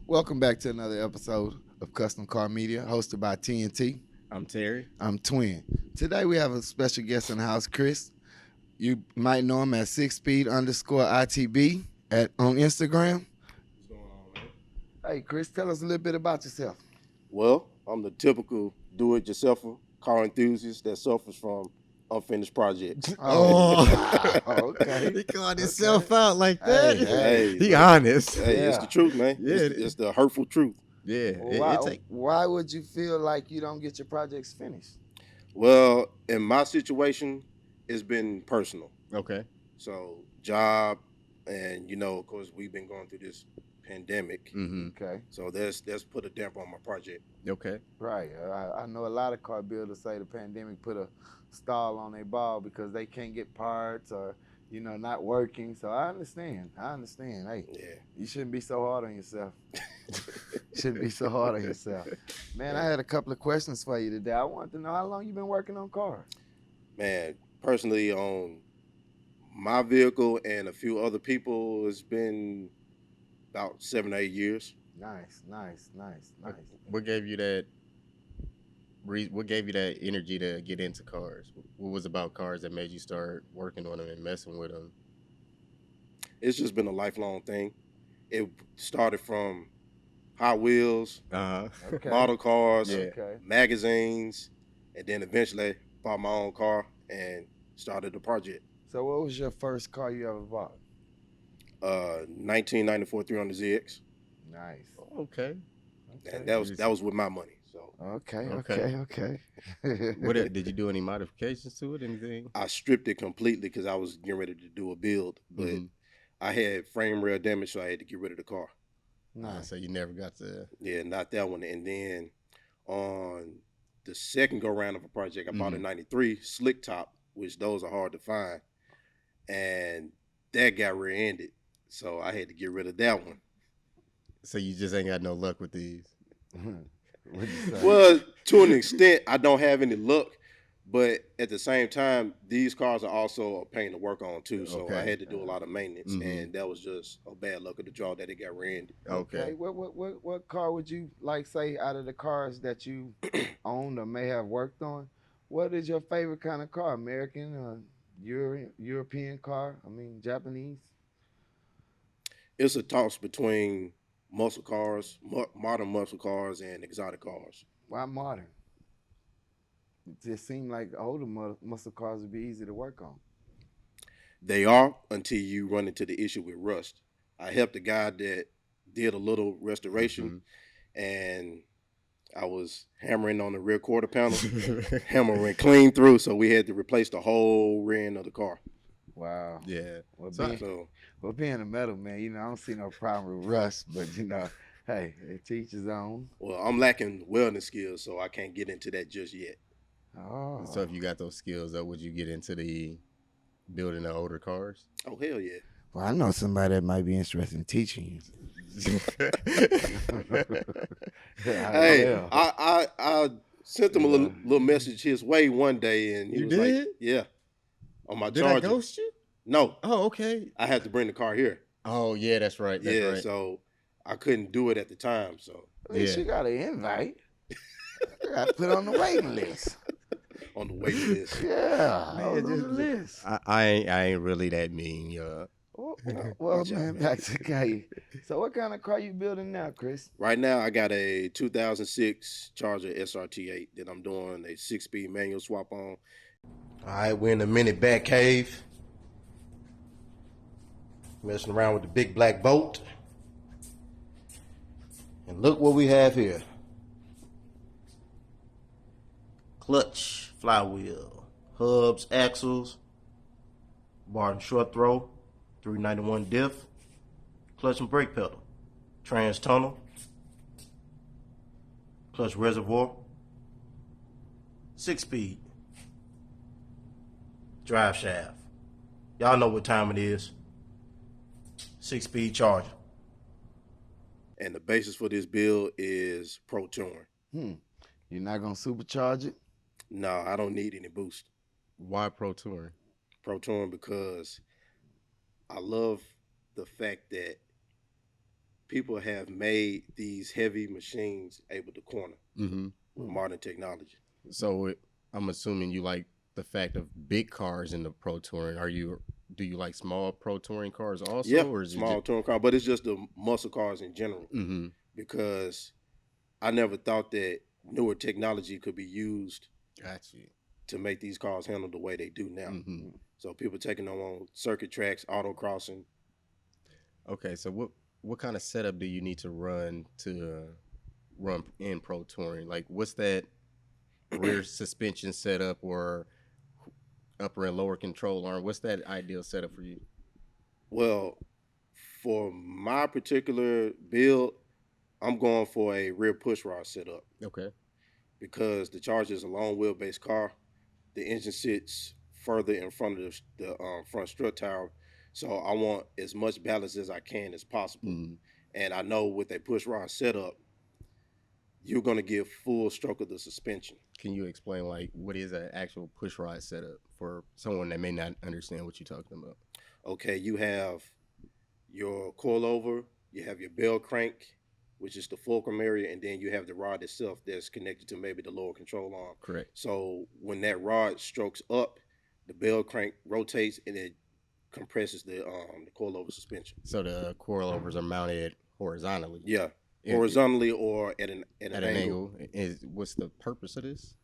Welcome back to another episode of Custom Car Media, hosted by TNT. I'm Terry. I'm Twin. Today we have a special guest in the house, Chris. You might know him as 6speed underscore ITB on Instagram. What's going on, man? Hey, Chris, tell us a little bit about yourself. Well, I'm the typical do-it-yourselfer car enthusiast that suffers from unfinished projects. Wow, okay. He called himself out like that. Hey, He man. honest. Hey, it's Yeah. the truth, man. Yeah. It's the hurtful truth. Yeah. Why would you feel like you don't get your projects finished? Well, in my situation, it's been personal. Okay. So, job, and of course, we've been going through this pandemic. Mm-hmm. Okay, So that's put a damper on my project. Okay. right. I know a lot of car builders say the pandemic put a stall on their ball because they can't get parts or not working. So I understand. Hey, Yeah. you shouldn't be so hard on yourself. Shouldn't be so hard on yourself. Man, I had a couple of questions for you today. I wanted to know how long you been working on cars. Man, personally, on my vehicle and a few other people, it's been about 7 or 8 years. Nice. What gave you that? What gave you that energy to get into cars? What was about cars that made you start working on them and messing with them? It's just been a lifelong thing. It started from Hot Wheels, Okay. model cars, Yeah. Okay. magazines, and then eventually bought my own car and started the project. So what was your first car you ever bought? 1994 300ZX, Nice. Okay. and that was with my money. So Okay. Did you do any modifications to it? Anything? I stripped it completely because I was getting ready to do a build, but Mhm. I had frame rail damage, so I had to get rid of the car. Nice. So you never got to. Yeah, not that one. And then on the second go round of a project, I bought a 93 slick top, which those are hard to find. And that got rear-ended. So I had to get rid of that one. So you just ain't got no luck with these. What'd you say? Well, to an extent, I don't have any luck. But at the same time, these cars are also a pain to work on too. So I Okay. had to do a lot of maintenance. Mhm. And that was just a bad luck of the draw that it got rear-ended. Okay. What car would you like say out of the cars that you owned or may have worked on? What is your favorite kind of car? American or European car? I mean Japanese? It's a toss between muscle cars, modern muscle cars, and exotic cars. Why modern? It just seemed like older muscle cars would be easy to work on. They are until you run into the issue with rust. I helped a guy that did a little restoration, and I was hammering on the rear quarter panel, hammering clean through, so we had to replace the whole rear end of the car. Wow. Yeah. Well, So being a metal man, I don't see no problem with rust, but hey, it teach his own. well, I'm lacking welding skills, so I can't get into that just yet. Oh. So if you got those skills, though, would you get into the building the older cars? Oh hell yeah! Well, I know somebody that might be interested in teaching you. Hey, I sent him a little message his way one day, and he You was did? like, "Yeah, on my Did I charger." ghost you? No, Oh, okay. I had to bring the car here. Oh, yeah, that's right. That's Yeah, right. so I couldn't do it at the time. So At least Yeah. you got an invite. You got to put on the waiting list. on the waiting list. Yeah, Man, on the just- list. I ain't really that mean, y'all. Well, Watch out, man, man. back to K. So what kind of car you building now, Chris? Right now, I got a 2006 Charger SRT8 that I'm doing a 6-speed manual swap on. All right, we're in the mini bat cave, messing around with the big black bolt. And look what we have here. Clutch, flywheel, hubs, axles, Barton short throw, 391 diff, clutch and brake pedal, trans tunnel, clutch reservoir, 6-speed, drive shaft. Y'all know what time it is. 6-speed charger. And the basis for this build is Pro Touring. You're not gonna supercharge it? No, I don't need any boost. Why Pro Touring? Pro Touring because I love the fact that people have made these heavy machines able to corner Mm-hmm. with modern technology. So I'm assuming you like the fact of big cars in the pro touring. Do you like small pro touring cars also, Yeah, or is it just? small touring car, but it's just the muscle cars in general Mm-hmm. because I never thought that newer technology could be used Got you. to make these cars handle the way they do now. Mm-hmm. So people taking them on circuit tracks, autocrossing. Okay, so what kind of setup do you need to run in pro touring? Like, what's that rear suspension setup or upper and lower control arm? What's that ideal setup for you? Well, for my particular build, I'm going for a rear push rod setup Okay. because the Charger is a long wheelbase car. The engine sits further in front of the front strut tower, so I want as much balance as I can as possible. Mm-hmm. And I know with a push rod setup, you're going to get full stroke of the suspension. Can you explain like what is an actual push rod setup for someone that may not understand what you're talking about? Okay, you have your coilover, you have your bell crank, which is the fulcrum area, and then you have the rod itself that's connected to maybe the lower control arm. Correct. So when that rod strokes up, the bell crank rotates and it compresses the coilover suspension. So the coilovers are mounted horizontally. Yeah, horizontally or at an angle. Is what's the purpose of this?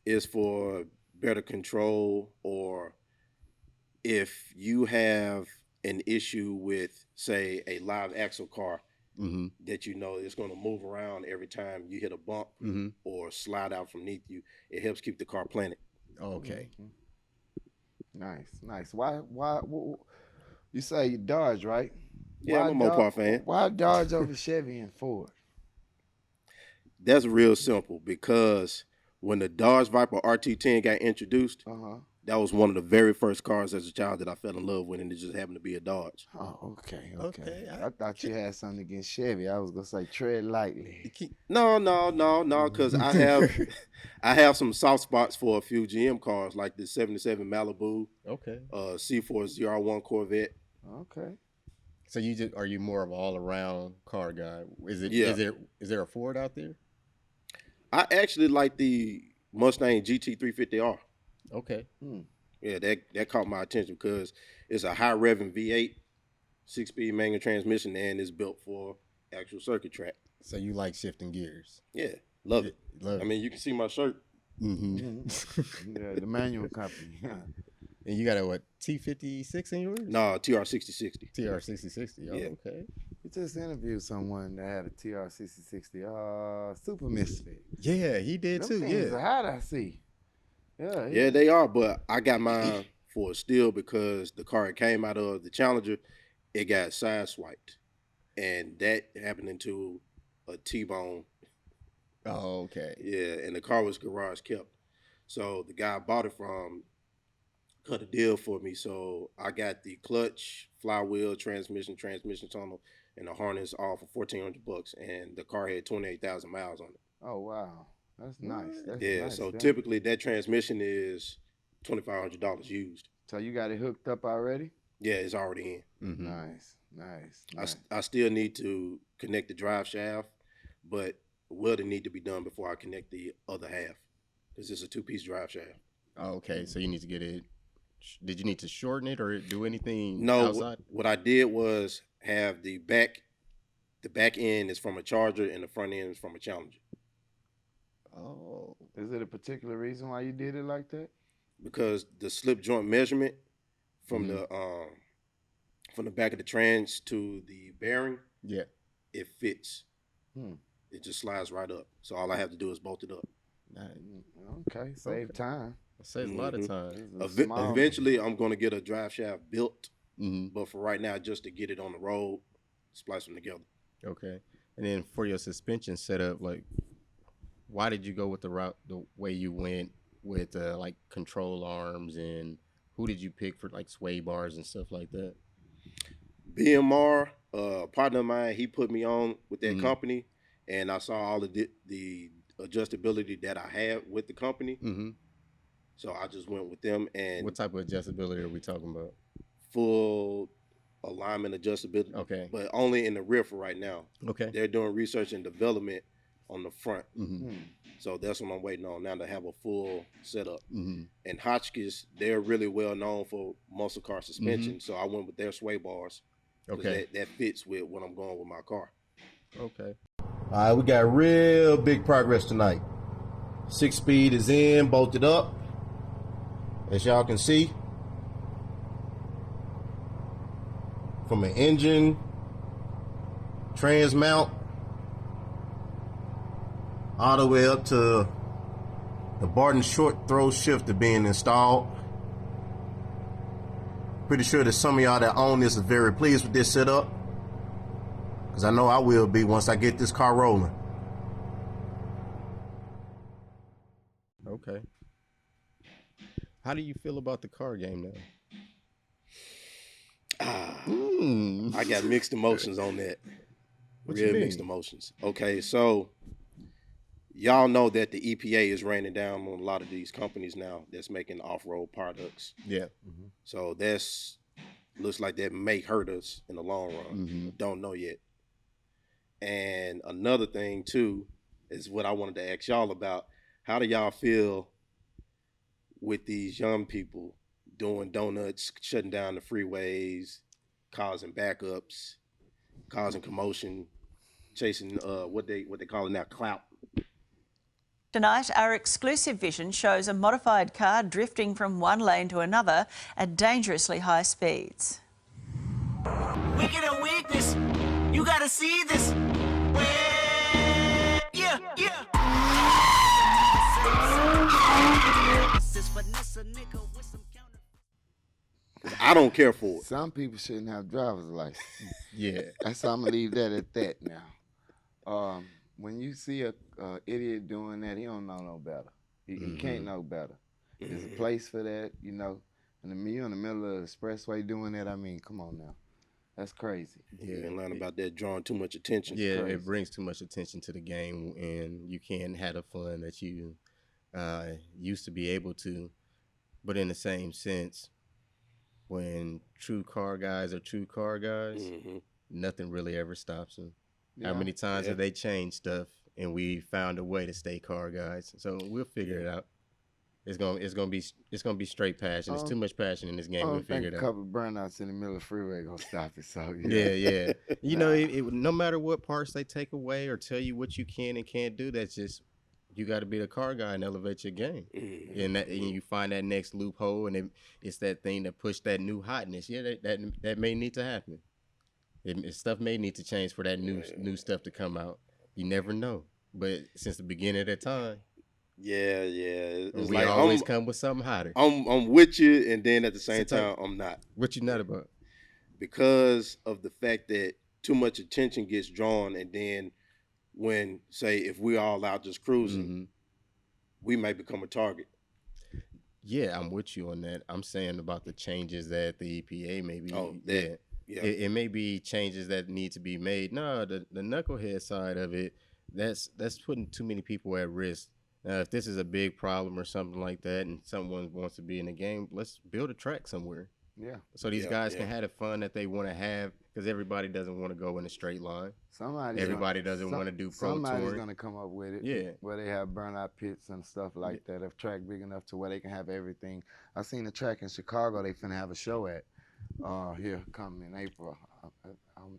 Is for better control, or if you have an issue with, say, a live axle car Mm-hmm. that you know it's going to move around every time you hit a bump Mm-hmm. or slide out from underneath you, it helps keep the car planted. Okay. Nice. Why you say you Dodge, right? Yeah, I'm a Mopar fan. Why Dodge over Chevy and Ford? That's real simple because when the Dodge Viper RT10 got introduced, that was one of the very first cars as a child that I fell in love with, and it just happened to be a Dodge. Oh, okay. Okay, I thought you had something against Chevy. I was gonna say tread lightly. No, because I have some soft spots for a few GM cars like the '77 Malibu, Okay. C4 ZR1 Corvette. Okay. So are you more of an all around car guy? Yeah. Is there a Ford out there? I actually like the Mustang GT350R. Okay. Yeah, that caught my attention because it's a high revving V8, 6-speed manual transmission, and it's built for actual circuit track. So you like shifting gears? Yeah, love it. Love I mean, you can see my shirt. Mm-hmm. Yeah, the manual company. And you got a what, T56 in yours? No, TR6060. TR6060. Oh, Yeah. okay. We just interviewed someone that had a TR6060. Super Misfit. Yeah, he did Them too. things Yeah. are hot, I see. Yeah, they are, but I got mine for a steal because the car it came out of, the Challenger, it got sideswiped. And that happened into a T-bone. Oh, okay. Yeah, and the car was garage kept. So the guy I bought it from cut a deal for me. So I got the clutch, flywheel, transmission tunnel, and the harness all for $1,400, and the car had 28,000 miles on it. Oh wow, that's nice. That's Yeah, nice, so damn. typically that transmission is $2,500 used. So you got it hooked up already? Yeah, it's already in. Mm-hmm. Nice. I still need to connect the drive shaft, but welding need to be done before I connect the other half because it's a 2-piece drive shaft. Oh, okay. So you need to get it. Did you need to shorten it or do anything No, outside? what I did was have the back end is from a Charger and the front end is from a Challenger. Oh. Is it a particular reason why you did it like that? Because the slip joint measurement from the back of the trans to the bearing, Yeah. it fits. It just slides right up. So all I have to do is bolt it up. Okay, save time. It saves a lot of time. Eventually, I'm going to get a drive shaft built, Mm-hmm. but for right now, just to get it on the road, splice them together. Okay. And then for your suspension setup, like, why did you go with the way you went with like control arms, and who did you pick for like sway bars and stuff like that? BMR, a partner of mine, he put me on with that company, and I saw all of the adjustability that I had with the company. Mm-hmm. So I just went with them. And what type of adjustability are we talking about? Full alignment adjustability, Okay. but only in the rear for right now. Okay. They're doing research and development on the front. Mm-hmm. So that's what I'm waiting on now, to have a full setup. Mm-hmm. And Hotchkiss, they're really well known for muscle car suspension, so I went with their sway bars. Okay. That fits with what I'm going with my car. Okay. All right, we got real big progress tonight. 6-speed is in, bolted up. As y'all can see, from an engine, trans mount, all the way up to the Barton short throw shifter being installed. Pretty sure that some of y'all that own this is very pleased with this setup, because I know I will be once I get this car rolling. Okay. How do you feel about the car game now? I got mixed emotions on that. What you Real mean? mixed emotions. Okay, so y'all know that the EPA is raining down on a lot of these companies now that's making off-road products. Yeah. So looks like that may hurt us in the long run. Don't know yet. And another thing too is what I wanted to ask y'all about. How do y'all feel with these young people doing donuts, shutting down the freeways, causing backups, causing commotion, chasing what they call it now, clout? Tonight, our exclusive vision shows a modified car drifting from one lane to another at dangerously high speeds. Wicked and weakness, you gotta see this. Yeah, yeah. I don't care for it. Some people shouldn't have driver's license. Yeah. That's I'm gonna leave that at that now. When you see a idiot doing that, he don't know no better. He can't know better. There's a place for that, you know. And you're in the middle of the expressway doing that. I mean, come on now, that's crazy. Yeah, and learn about that drawing too much attention. Yeah, crazy. it brings too much attention to the game, and you can't have the fun that you used to be able to. But in the same sense, when true car guys are true car guys, nothing really ever stops them. How many times have they changed stuff and we found a way to stay car guys? So we'll figure it out. It's gonna be straight passion. There's too much passion in this game. We'll figure it a out. couple of burnouts in the middle of the freeway gonna stop it. So Yeah. You know, no matter what parts they take away or tell you what you can and can't do, that's just, you got to be the car guy and elevate your game. And you find that next loophole, and it's that thing that pushed that new hotness. Yeah, that may need to happen. Stuff may need to change for that new stuff to come out. You never know. But since the beginning of that time, it's we like always come with something hotter. I'm with you, and then at the same time, I'm not. What you not about? Because of the fact that too much attention gets drawn, and then when, say, if we're all out just cruising, we may become a target. Yeah, I'm with you on that. I'm saying about the changes that the EPA may be. Yeah. It may be changes that need to be made. No, the knucklehead side of it, that's putting too many people at risk. If this is a big problem or something like that, and someone wants to be in the game, let's build a track somewhere. Yeah. So these guys can have the fun that they want to have, because everybody doesn't want to go in a straight line. Everybody doesn't want to do pro touring. Somebody's gonna come up with it. Yeah. Where they have burnout pits and stuff like that. If track big enough to where they can have everything. I seen a track in Chicago they finna have a show at. Here coming in April.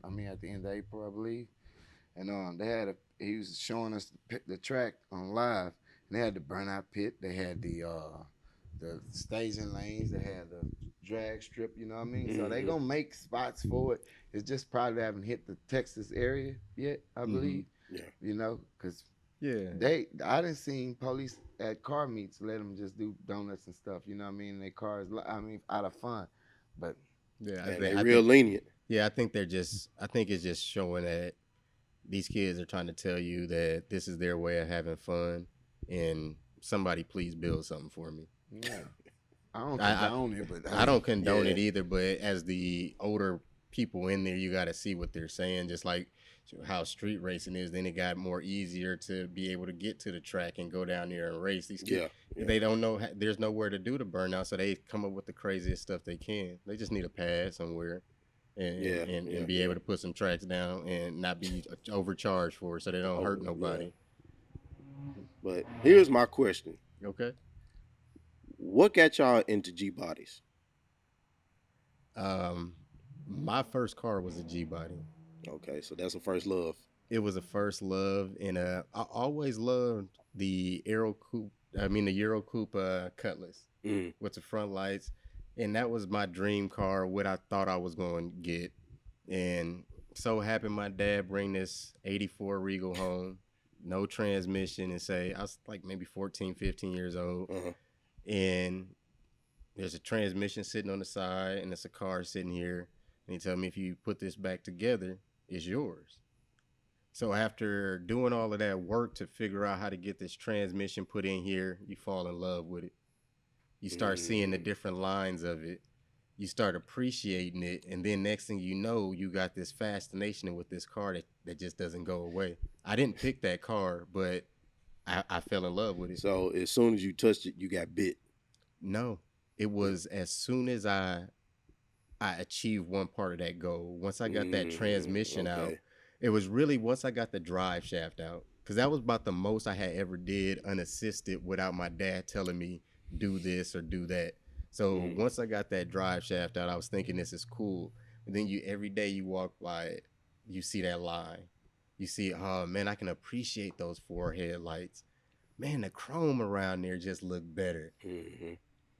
I mean at the end of April, I believe. And he was showing us the track on live. And they had the burnout pit. They had the staging lanes. They had the drag strip. You know what I mean? So they gonna make spots for it. It's just probably haven't hit the Texas area yet, I believe. Yeah. You know, because Yeah. I didn't see police at car meets let them just do donuts and stuff. You know what I mean? Their cars. I mean, out of fun, but They're real lenient. Yeah, I think it's just showing that these kids are trying to tell you that this is their way of having fun, and somebody please build something for me. yeah. I don't condone it, but I don't condone it either, but as the older people in there, you got to see what they're saying. Just like how street racing is, then it got more easier to be able to get to the track and go down there and race. These kids, they don't know, there's nowhere to do the burnout, so they come up with the craziest stuff they can. They just need a pad somewhere and be able to put some tracks down and not be overcharged for it, so they don't hurt nobody. But here's my question: Okay. what got y'all into G bodies? My first car was a G body. Okay, so that's a first love. It was a first love, and I always loved the Euro Coupe. I mean the Euro Coupe Cutlass with the front lights, and that was my dream car. What I thought I was going to get, and so happened my dad bring this '84 Regal home, no transmission, and say I was like maybe 14, 15 years old, and there's a transmission sitting on the side, and it's a car sitting here, and he told me if you put this back together, it's yours. So after doing all of that work to figure out how to get this transmission put in here, you fall in love with it. You start seeing the different lines of it. You start appreciating it. And then next thing you know, you got this fascination with this car that just doesn't go away. I didn't pick that car, but I fell in love with it. So as soon as you touched it, you got bit. No, it was as soon as I achieved one part of that goal. Once I got that transmission out, it was really once I got the drive shaft out, because that was about the most I had ever did unassisted without my dad telling me do this or do that. So once I got that drive shaft out, I was thinking this is cool. And then every day you walk by it, you see that line. You see, oh man, I can appreciate those 4 headlights. Man, the chrome around there just looked better.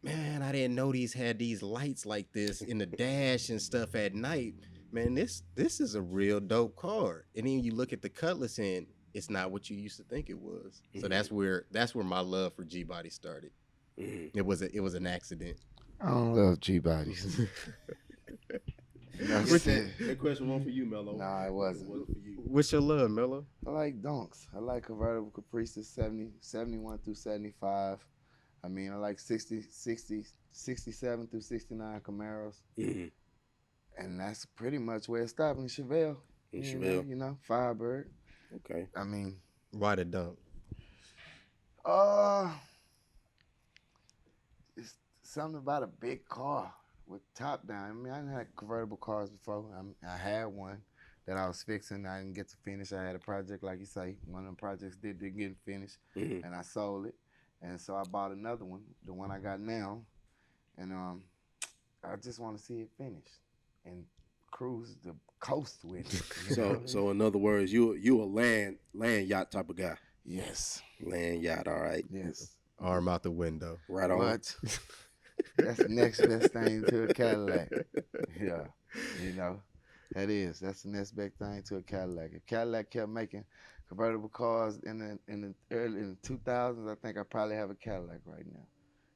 Man, I didn't know these had these lights like this in the dash and stuff at night. Man, this is a real dope car. And then you look at the Cutlass and it's not what you used to think it was. So that's where my love for G body started. It was an accident. I don't love G bodies. That question wasn't for you, Mello. Nah, it wasn't. It wasn't for you. What's your love, Mello? I like donks. I like convertible Caprices 71 through 75. I mean, I like 67 through 69 Camaros. And that's pretty much where it stopped in Chevelle. You know, Firebird. Okay. I mean, Why the dump? it's something about a big car with top down. I mean, I didn't have convertible cars before. I had one that I was fixing. I didn't get to finish. I had a project, like you say, one of them projects didn't get finished, and I sold it. And so I bought another one, the one I got now, and I just want to see it finished and cruise the coast with it. So in other words, you a land yacht type of guy. Yes. Land yacht, all right. Yes. Arm out the window. Right on. But that's the next best thing to a Cadillac. Yeah. You know, that's the next best thing to a Cadillac. If Cadillac kept making convertible cars in the early 2000s, I think I probably have a Cadillac right now.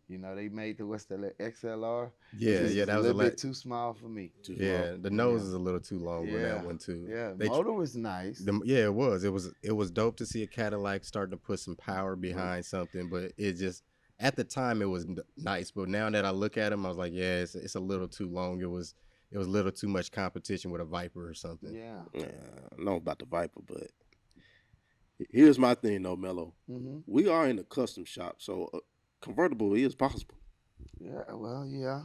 You know, they made the XLR. Yeah, that was a little bit too small for me. The nose is a little too long on that one too. Yeah, motor was nice. It was. It was dope to see a Cadillac starting to put some power behind something, but it just at the time it was nice. But now that I look at them, I was like, yeah, it's a little too long. It was a little too much competition with a Viper or something. Yeah. I don't know about the Viper, but here's my thing though, Mello. We are in a custom shop, so convertible is possible. Yeah, well, yeah.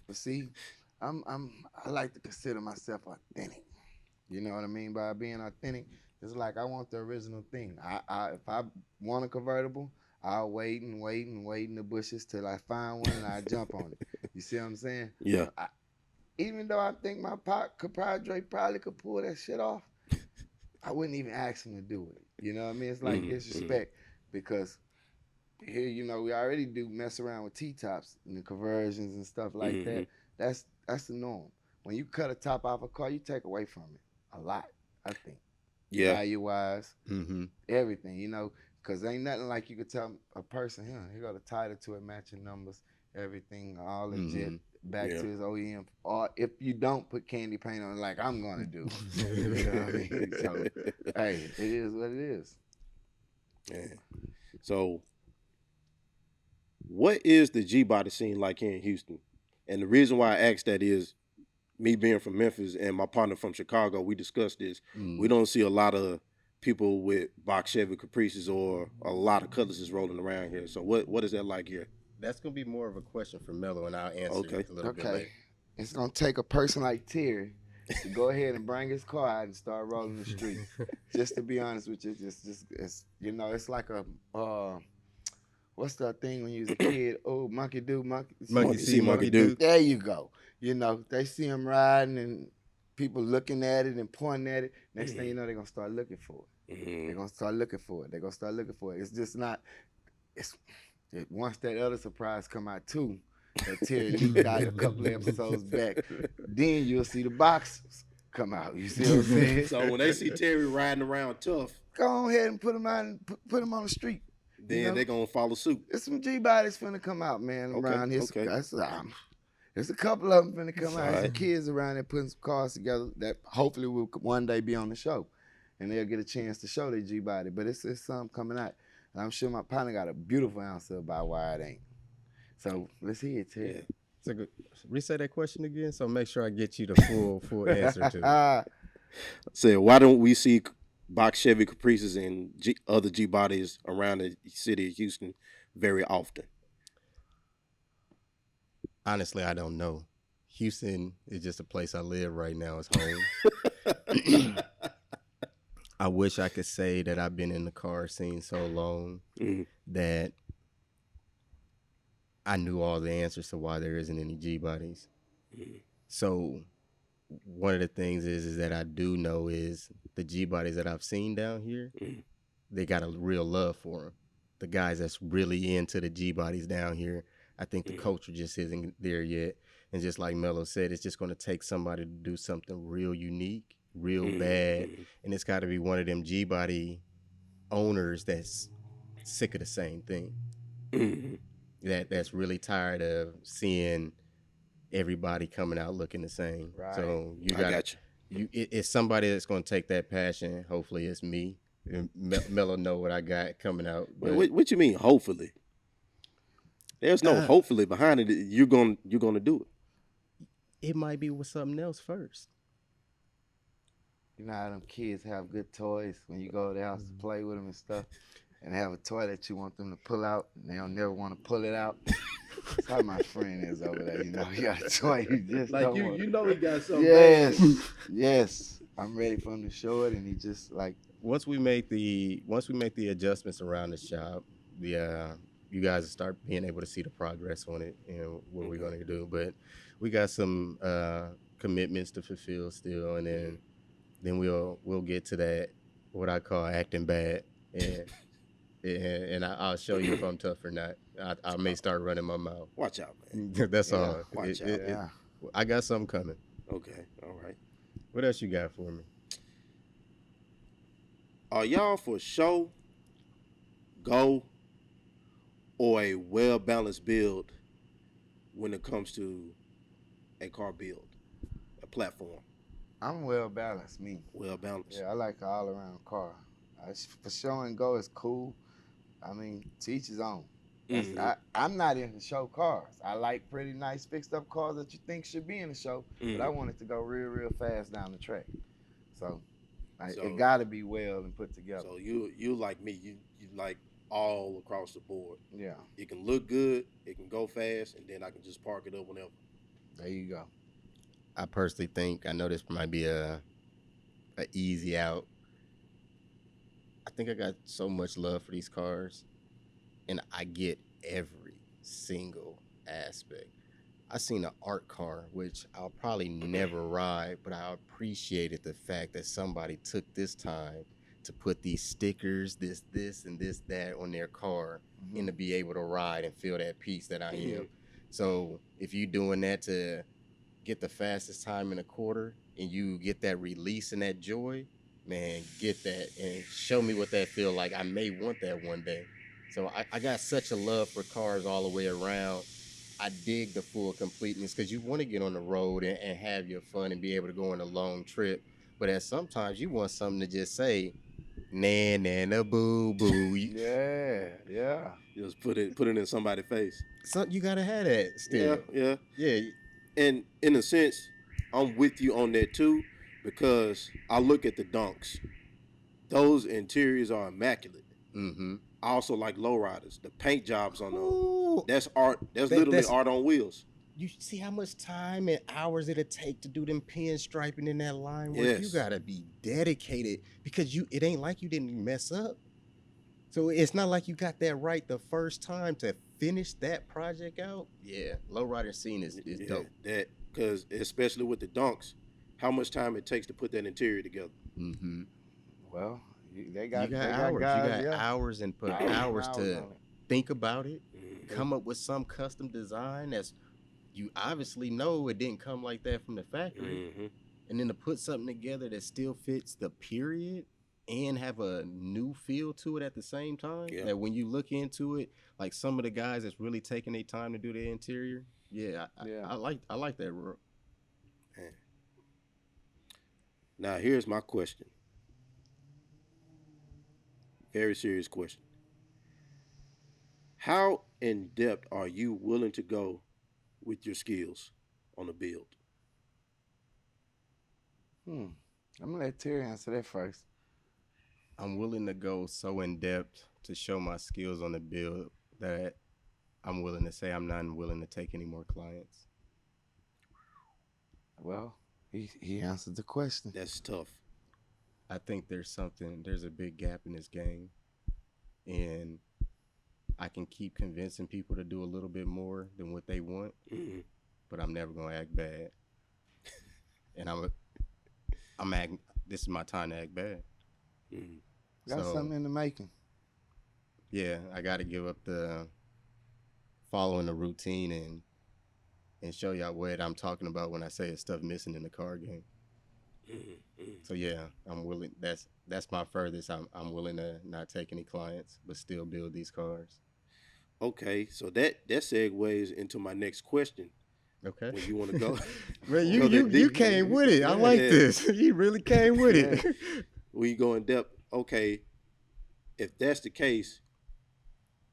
But see, I like to consider myself authentic. You know what I mean by being authentic? It's like I want the original thing. If I want a convertible, I'll wait in the bushes till I find one and I jump on it. You see what I'm saying? Yeah. Even though I think my compadre probably could pull that shit off, I wouldn't even ask him to do it. You know what I mean? It's like disrespect because here, you know, we already do mess around with T-tops and the conversions and stuff like that. That's the norm. When you cut a top off a car, you take away from it a lot, I think. Yeah. Value-wise, everything, you know, because ain't nothing like you could tell a person, he got a title to it, matching numbers, everything, all legit, back to his OEM. Or if you don't put candy paint on it like I'm going to do. You know what I mean? So, hey, it is what it is. Yeah. So, what is the G-body scene like here in Houston? And the reason why I asked that is me being from Memphis and my partner from Chicago, we discussed this. We don't see a lot of people with box Chevy Caprices or a lot of Cutlasses rolling around here. So what is that like here? That's going to be more of a question for Mello, and I'll answer it a little bit later. It's going to take a person like Terry to go ahead and bring his car out and start rolling the street. Just to be honest with you, just it's it's like a what's that thing when you was a kid? Oh, monkey do, monkey Monkey see, monkey do. do. There you go. They see him riding and people looking at it and pointing at it. Next thing you know, they're gonna start looking for it. They're gonna start looking for it. They're gonna start looking for it. It's just not. Once that other surprise come out too, that Terry leaked out a couple of episodes back, then you'll see the boxes come out. You see what I'm saying? So when they see Terry riding around tough, go ahead and put him out and put him on the street. then they're gonna follow suit. There's some G bodies finna come out, man, around here. Okay. There's a couple of them finna come out. Right. Some kids around there putting some cars together that hopefully will one day be on the show, and they'll get a chance to show their G body. But it's some coming out, and I'm sure my partner got a beautiful answer about why it ain't. So let's hear it, Ted. Yeah. So reset that question again, so make sure I get you the full answer to it. Said, why don't we see box Chevy Caprices and other G bodies around the city of Houston very often? Honestly, I don't know. Houston is just a place I live right now. It's home. I wish I could say that I've been in the car scene so long that I knew all the answers to why there isn't any G bodies. So one of the things is that I do know is the G bodies that I've seen down here, they got a real love for them. The guys that's really into the G bodies down here, I think the culture just isn't there yet. And just like Mello said, it's just going to take somebody to do something real unique, real bad. And it's got to be one of them G body owners that's sick of the same thing. That's really tired of seeing everybody coming out looking the same. Right. So I got you. It's somebody that's going to take that passion. Hopefully it's me. Mello know what I got coming out. What you mean? Hopefully, there's no hopefully behind it. You're gonna do it. It might be with something else first. You know how them kids have good toys when you go to their house to play with them and stuff, and they have a toy that you want them to pull out, and they don't never want to pull it out. That's how my friend is over there. He got a toy. He just Like don't you, want. you know he got something. Yes. I'm ready for him to show it, and he just like. Once we make the adjustments around the shop, you guys start being able to see the progress on it and what we're going to do. But we got some commitments to fulfill still, and then we'll get to that what I call acting bad, and I'll show you if I'm tough or not. I may start running my mouth. Watch out, man. That's all. Watch out. I got something coming. Okay, all right. What else you got for me? Are y'all for show, go, or a well-balanced build when it comes to a car build, a platform? I'm well balanced, me. Well-balanced. Yeah, I like an all around car. For show and go is cool. I mean, to each his own. I'm not into show cars. I like pretty nice fixed up cars that you think should be in the show, but I want it to go real fast down the track. So it got to be well and put together. So you like me, you like all across the board. Yeah. It can look good, it can go fast, and then I can just park it up whenever. There you go. I personally think, I know this might be a easy out. I think I got so much love for these cars, and I get every single aspect. I seen an art car, which I'll probably never ride, but I appreciated the fact that somebody took this time to put these stickers, this, and this, that on their car, and to be able to ride and feel that peace that I am. So if you're doing that to get the fastest time in a quarter, and you get that release and that joy, man, get that and show me what that feel like. I may want that one day. So I got such a love for cars all the way around. I dig the full completeness because you want to get on the road and have your fun and be able to go on a long trip. But at sometimes you want something to just say, na boo boo. Yeah. Just put it in somebody's face. So you gotta have that still. Yeah. And in a sense, I'm with you on that too, because I look at the Dunks. Those interiors are immaculate. I also like lowriders. The paint jobs on those. That's art. That's literally art on wheels. You see how much time and hours it'll take to do them pinstriping in that line work. You Yes. gotta be dedicated because it ain't like you didn't mess up. So it's not like you got that right the first time to finish that project out. Yeah, lowrider scene is Yeah, dope. that because especially with the dunks, how much time it takes to put that interior together. Mm-hmm. Well, they You got got they got hours. You guys, got yeah, hours and put hours and hours hours to on it. think about it, Mhm. come up with some custom design that's you obviously know it didn't come like that from the factory. Mhm. And then to put something together that still fits the period and have a new feel to it at the same time. Yeah. That when you look into it, like some of the guys that's really taking their time to do the interior, yeah, Yeah. I like that. Man. Now here's my question. Very serious question. How in depth are you willing to go with your skills on a build? Hmm. I'm gonna let Terry answer that first. I'm willing to go so in depth to show my skills on the build that I'm willing to say I'm not willing to take any more clients. Well, he answered the question. That's tough. I think there's a big gap in this game, and I can keep convincing people to do a little bit more than what they want, Mhm. but I'm never gonna act bad. And I'm acting. This is my time to act bad. Mhm. Got So something in the making. yeah, I got to give up the following the routine and show y'all what I'm talking about when I say it's stuff missing in the car game. Mhm. Mhm. So yeah, I'm willing. That's my furthest. I'm willing to not take any clients, but still build these cars. Okay, so that segues into my next question. Okay. When you want to go, Man, go that you deep. came with it. I Yeah, like yeah. this. You really came with Yeah. it. When you go in depth, okay, if that's the case,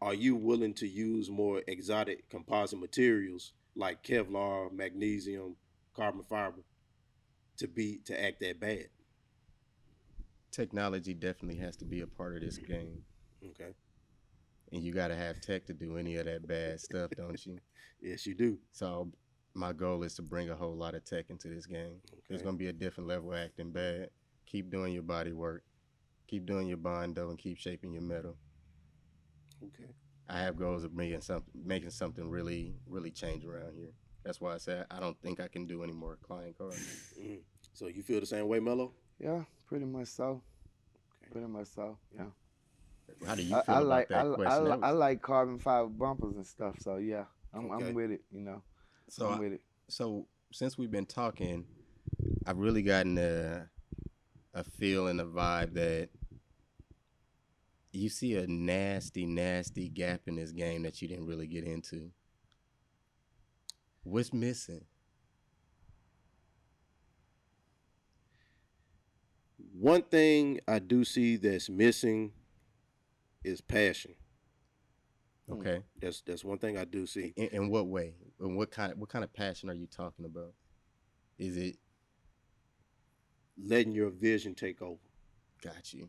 are you willing to use more exotic composite materials like Kevlar, magnesium, carbon fiber to act that bad? Technology definitely has to be a part of this game, Okay. and you got to have tech to do any of that bad stuff, don't you? Yes, you do. So my goal is to bring a whole lot of tech into this game. There's Okay. gonna be a different level of acting bad. Keep doing your body work. Keep doing your bondo and keep shaping your metal. Okay. I have goals of making something really, really change around here. That's why I said I don't think I can do any more client cars. Mhm. So you feel the same way, Mello? Yeah, pretty much so. Okay. Pretty much so. Yeah. How do you I feel about like that question? That I was like carbon fiber bumpers and stuff. So yeah, I'm Okay. with it. You know, so. I'm with it. So since we've been talking, I've really gotten a feel and a vibe that you see a nasty, nasty gap in this game that you didn't really get into. What's missing? One thing I do see that's missing is passion. Okay. That's one thing I do see. In what way? And what kind of passion are you talking about? Is it Letting your vision take over. got you?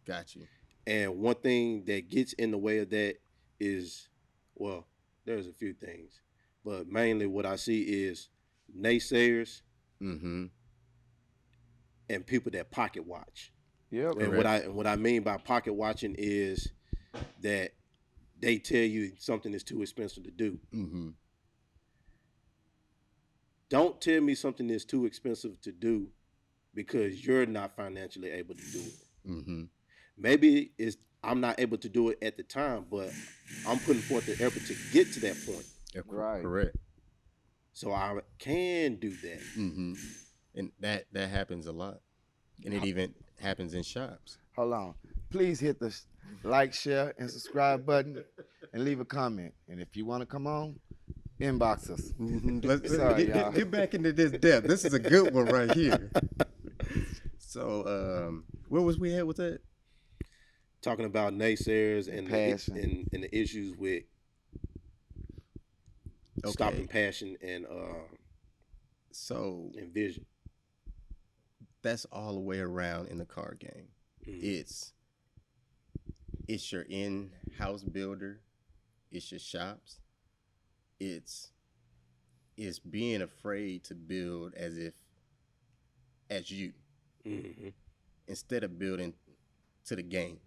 Got you. And one thing that gets in the way of that is, well, there's a few things, but mainly what I see is naysayers Mm-hmm. and people that pocket watch. Yep. And what I mean by pocket watching is that they tell you something is too expensive to do. Mm-hmm. Don't tell me something is too expensive to do because you're not financially able to do it. Mm-hmm. Maybe I'm not able to do it at the time, but I'm putting forth the effort to get to that point. Right. Correct. So I can do that. Mm-hmm. And that happens a lot. And it even happens in shops. Hold on. Please hit the like, share, and subscribe button, and leave a comment. And if you want to come on, inbox us. Let's Sorry, y'all. get back into this depth. This is a good one right here. So, where was we at with that? Talking about naysayers and Passion. and the issues with stopping passion and So vision. that's all the way around in the car game. Mm. It's your in-house builder, it's your shops, it's is being afraid to build as you Mm-hmm. instead of building to the game.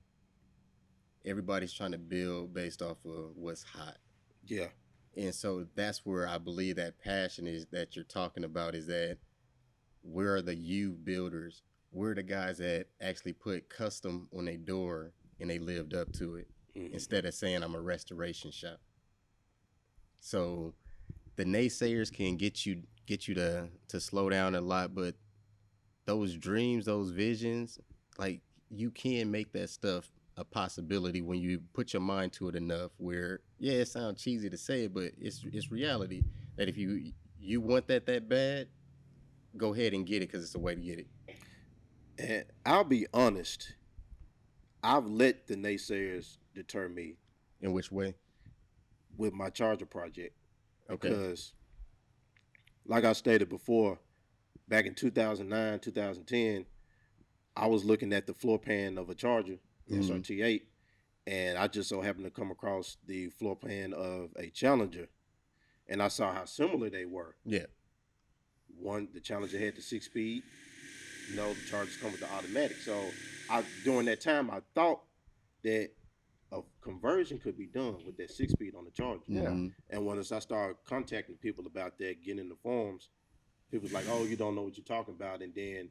Everybody's trying to build based off of what's hot. Yeah. And so that's where I believe that passion is that you're talking about, is that we're the you builders. We're the guys that actually put custom on their door and they lived up to it, instead of saying I'm a restoration shop. So the naysayers can get you to slow down a lot, but those dreams, those visions, like, you can make that stuff a possibility when you put your mind to it enough. Where, yeah, it sounds cheesy to say it, but it's reality that if you want that bad, go ahead and get it, because it's a way to get it. And I'll be honest, I've let the naysayers deter me In which way? with my Charger project Okay. because, like I stated before, back in 2009, 2010, I was looking at the floor plan of a Charger, SRT8, and I just so happened to come across the floor plan of a Challenger, and I saw how similar they were. Yeah. The Challenger had the 6-speed, the Chargers come with the automatic. So during that time, I thought that a conversion could be done with that 6-speed on the Charger. Yeah. And once I started contacting people about that, getting in the forums, people was like, "Oh, you don't know what you're talking about," and then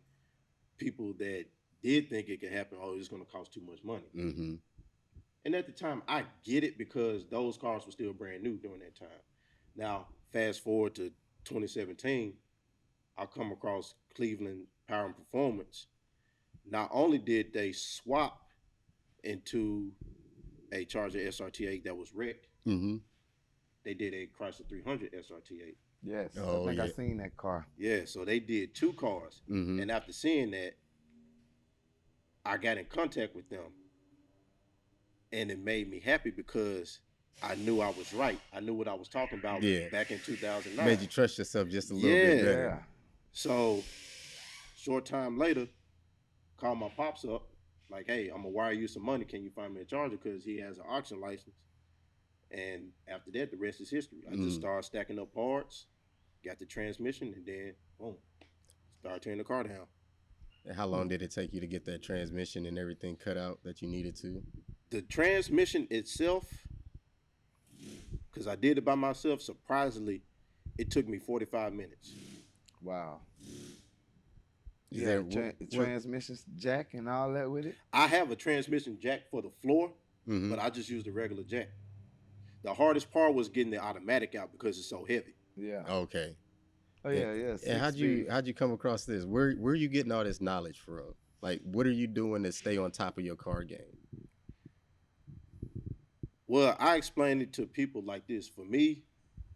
people that did think it could happen, "Oh, it's going to cost too much money." And at the time, I get it because those cars were still brand new during that time. Now, fast forward to 2017, I come across Cleveland Power and Performance. Not only did they swap into a Charger SRT8 that was wrecked, they did a Chrysler 300 SRT8. Yes. Oh, I think I yeah. seen that car. Yeah, so they did two cars. And after seeing that, I got in contact with them. And it made me happy because I knew I was right. I knew what I was talking about back in 2009. Made you trust yourself just a little bit better. Yeah. So, short time later, call my pops up, like, "Hey, I'm gonna wire you some money. Can you find me a Charger?" Because he has an auction license. And after that, the rest is history. I just started stacking up parts, got the transmission, and then boom, started tearing the car down. And how long did it take you to get that transmission and everything cut out that you needed to? The transmission itself, because I did it by myself, surprisingly, it took me 45 minutes. Wow. Is Yeah, there- transmissions jack and all that with it. I have a transmission jack for the floor, but I just used a regular jack. The hardest part was getting the automatic out because it's so heavy. Yeah. Okay. Oh yeah, yeah. And how'd you come across this? Where are you getting all this knowledge from? Like, what are you doing to stay on top of your car game? Well, I explain it to people like this. For me,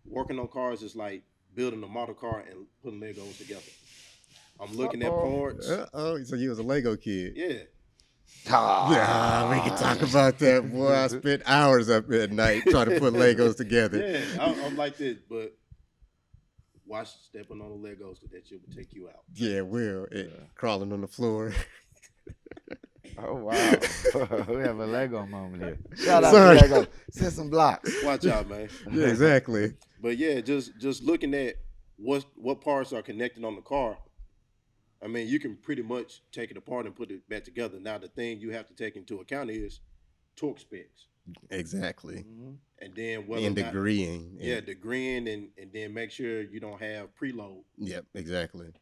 working on cars is like building a model car and putting Legos together. I'm looking at parts. Oh, so you was a Lego kid? Yeah. Yeah, we can talk about that, boy. I spent hours up at night trying to put Legos together. Yeah, I'm like this, but watch stepping on the Legos because that shit will take you out. Yeah, will. Crawling on the floor. Oh wow. We have a Lego moment here. Shout out to Lego. Send some blocks. Watch out, man. Yeah, exactly. But yeah, just looking at what parts are connected on the car. I mean, you can pretty much take it apart and put it back together. Now, the thing you have to take into account is torque specs. Exactly. And then degreeing. Yeah, degreeing and then make sure you don't have preload. Yep, exactly.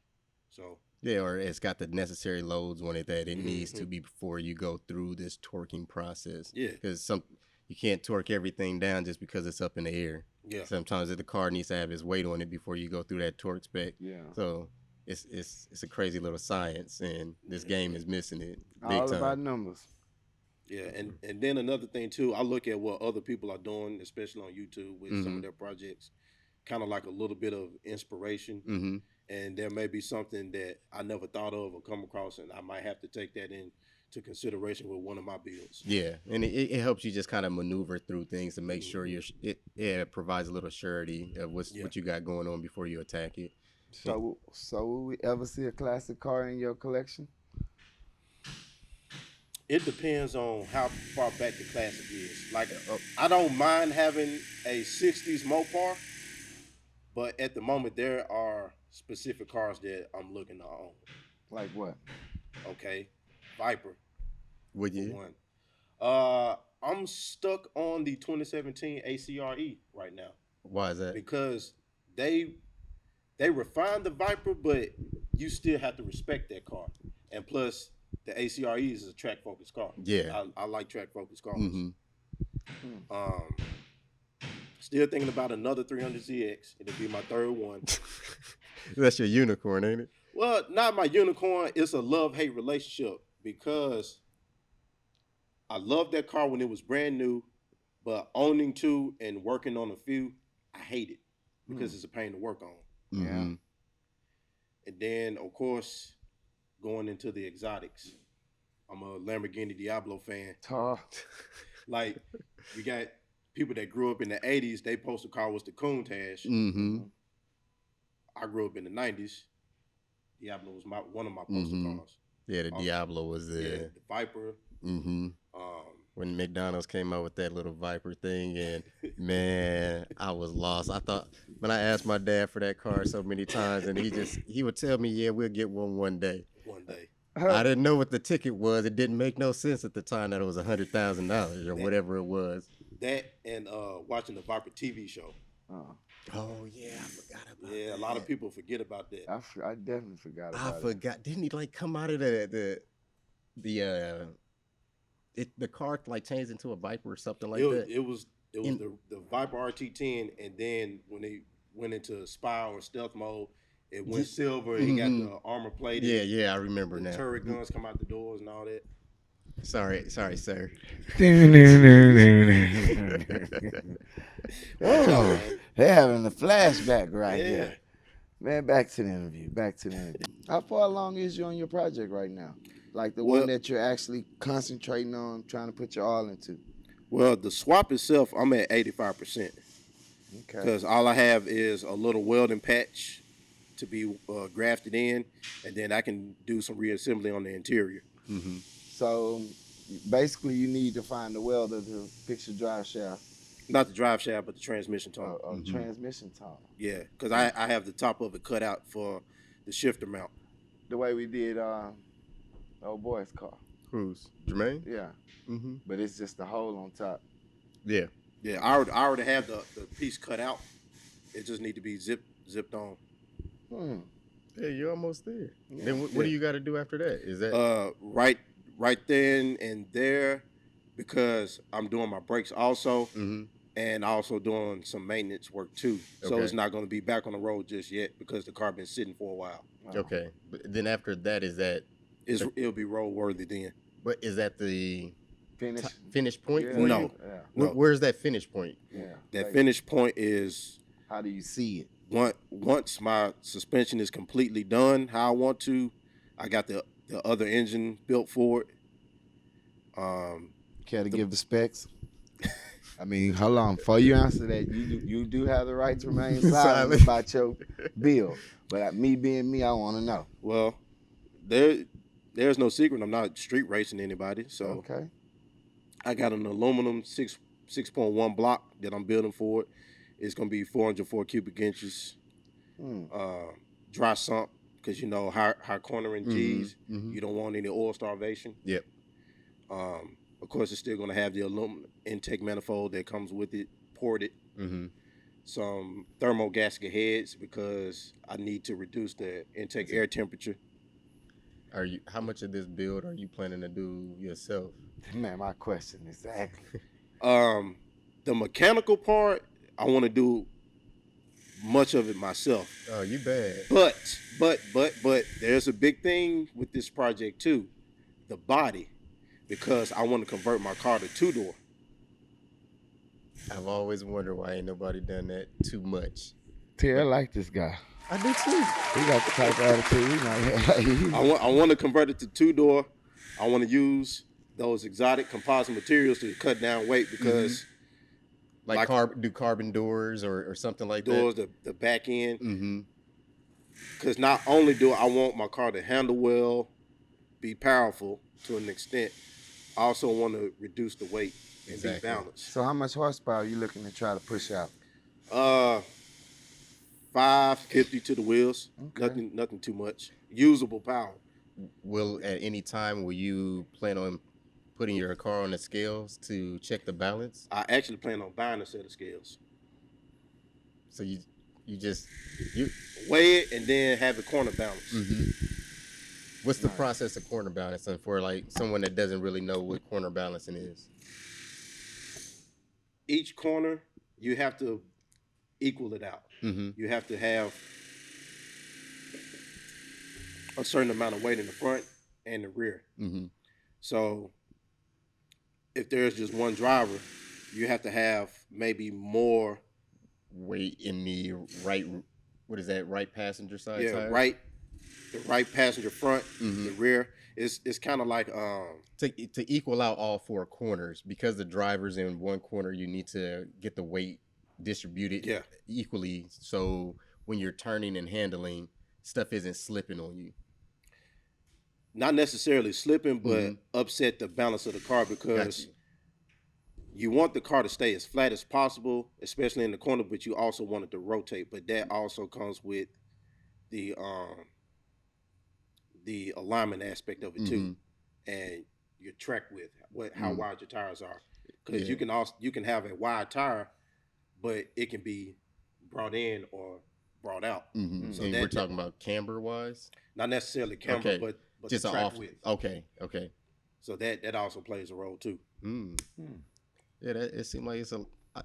So. Yeah, or it's got the necessary loads on it that it needs to be before you go through this torquing process. Yeah. Because you can't torque everything down just because it's up in the air. Yeah. Sometimes the car needs to have its weight on it before you go through that torque spec. Yeah. So it's a crazy little science, and this game is missing it big All time. about numbers. Yeah, and then another thing too, I look at what other people are doing, especially on YouTube with some of their projects, kind of like a little bit of inspiration. And there may be something that I never thought of or come across, and I might have to take that into consideration with one of my builds. Yeah, and it helps you just kind of maneuver through things to make sure it provides a little surety of what you got going on before you attack it. So will we ever see a classic car in your collection? It depends on how far back the classic is. Like, I don't mind having a 60s Mopar, But at the moment, there are specific cars that I'm looking to own. Like what? Okay, Viper Would for you? one. I'm stuck on the 2017 ACRE right now Why is that? because they refined the Viper, but you still have to respect that car. And plus, the ACRE is a track focused car. Yeah. I like track focused cars. Mm-hmm. Um, still thinking about another 300ZX. It'll be my third one. That's your unicorn, ain't it? Well, not my unicorn. It's a love-hate relationship because I loved that car when it was brand new, but owning two and working on a few, I hate it because it's a pain to work on. Mm-hmm. And then, of course, going into the exotics, I'm a Lamborghini Diablo fan. Oh, Like, you got people that grew up in the 80s, they postal car was the Countach. Mm-hmm. I grew up in the 90s. Diablo was one of my postal cars. Yeah, the Diablo was Yeah, there. the Viper. Mm-hmm. When McDonald's came out with that little Viper thing, and man, I was lost. I thought when I asked my dad for that car so many times, and he would tell me, "Yeah, we'll get one day." One day. I didn't know what the ticket was. It didn't make no sense at the time that it was $100,000 or whatever it was. That and watching the Viper TV show. Oh yeah, I forgot about Yeah, a lot of people forget about that. I definitely forgot about I forgot. Didn't he like come out of the car like changed into a Viper or something like that? It was the Viper RT10, and then when they went into spy or stealth mode, it went silver. It got the armor plated. Yeah, I remember the now. turret guns come out the doors and all that. Sorry, sir. Oh, they're having a flashback right Yeah. here. Man, back to the interview. How far along is you on your project right now? Like the Well- one that you're actually concentrating on, trying to put your all into? Well, the swap itself, I'm at 85% Okay. because all I have is a little welding patch to be grafted in, and then I can do some reassembly on the interior. So basically, you need to find the welder to fix your drive shaft Not the drive shaft, but the transmission tunnel. or transmission tunnel. Yeah, because I have the top of it cut out for the shifter mount. The way we did old boy's car. Who's Jermaine? Yeah. Mm-hmm. But it's just the hole on top. Yeah. Yeah, I already have the piece cut out. It just need to be zipped on. Yeah, you're almost there. Yeah. Then what do you got to do after that? Is that Right then and there, because I'm doing my brakes also, and also doing some maintenance work too. So Okay. it's not going to be back on the road just yet because the car been sitting for a while. okay? But then after that, It'll be roadworthy then. what is that the Finish. finish point Yeah. for No. you? Yeah. No. Where's that finish point? Yeah. That Like, finish point is how do you see it? once my suspension is completely done how I want to. I got the other engine built for it. Care to give the specs? I mean, hold on. Before you answer that, you do have the right to remain silent about your bill. But me being me, I want to know. Well, there's no secret. I'm not street racing anybody, so Okay. I got an aluminum 6.1 block that I'm building for it. It's gonna be 404 cubic inches. Dry sump because high cornering G's. You don't want any oil starvation. Yep. Of course, it's still gonna have the aluminum intake manifold that comes with it, ported. Some thermal gasket heads because I need to reduce the intake air temperature. How much of this build are you planning to do yourself? Man, my question exactly. The mechanical part, I want to do much of it myself. Oh, you bad. But there's a big thing with this project too, the body, because I want to convert my car to two-door. I've always wondered why ain't nobody done that too much. Terry, I like this guy. I do too. He got the type of attitude. You know, I want to convert it to two-door. I want to use those exotic composite materials to cut down weight because Like do carbon doors or something like doors, that. the back end. Mm-hmm. Because not only do I want my car to handle well, be powerful to an extent, I also want to reduce the weight and be balanced. So how much horsepower are you looking to try to push out? 550 to the wheels. Okay. Nothing too much. Usable power. Will at any time will you plan on putting your car on the scales to check the balance? I actually plan on buying a set of scales. So you just you Weigh it and then have the corner balance. what's the process of corner balancing for like someone that doesn't really know what corner balancing is? Each corner, you have to equal it out. You have to have a certain amount of weight in the front and the rear. So if there's just one driver, you have to have maybe more Weight in the right, what is that, right passenger side tire? the right passenger front, the rear. It's kind of like To equal out all four corners, because the driver's in one corner, you need to get the weight distributed equally, so when you're turning and handling, stuff isn't slipping on you. not necessarily slipping, but upset the balance of the car, because you want the car to stay as flat as possible, especially in the corner, but you also want it to rotate. But that also comes with the alignment aspect of it too, and your track width, how wide your tires are, because you can have a wide tire, but it can be brought in or brought out. So and we're talking about camber wise, not necessarily camber, but just the track off width. Okay. So that also plays a role too. Yeah, it seems like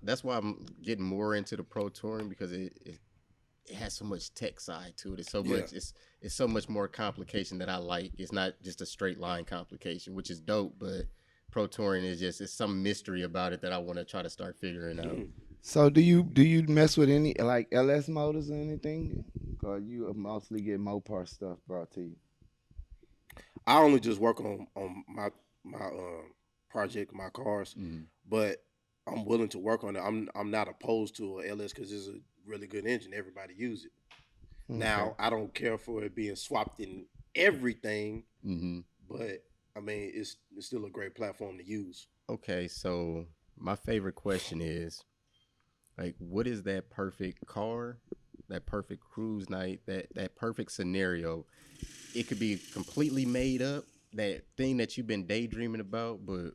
that's why I'm getting more into the pro touring, because it has so much tech side to it. It's so much it's so much more complication that I like. It's not just a straight line complication, which is dope, but pro touring is just, it's some mystery about it that I want to try to start figuring out. So do you mess with any like LS motors or anything? Or you mostly get Mopar stuff brought to you? I only just work on my project, my cars, but I'm willing to work on it. I'm not opposed to a LS because it's a really good engine. Everybody use it. Okay. Now I don't care for it being swapped in everything, but I mean it's still a great platform to use. Okay, so my favorite question is, like, what is that perfect car, that perfect cruise night, that perfect scenario? It could be completely made up, that thing that you've been daydreaming about, but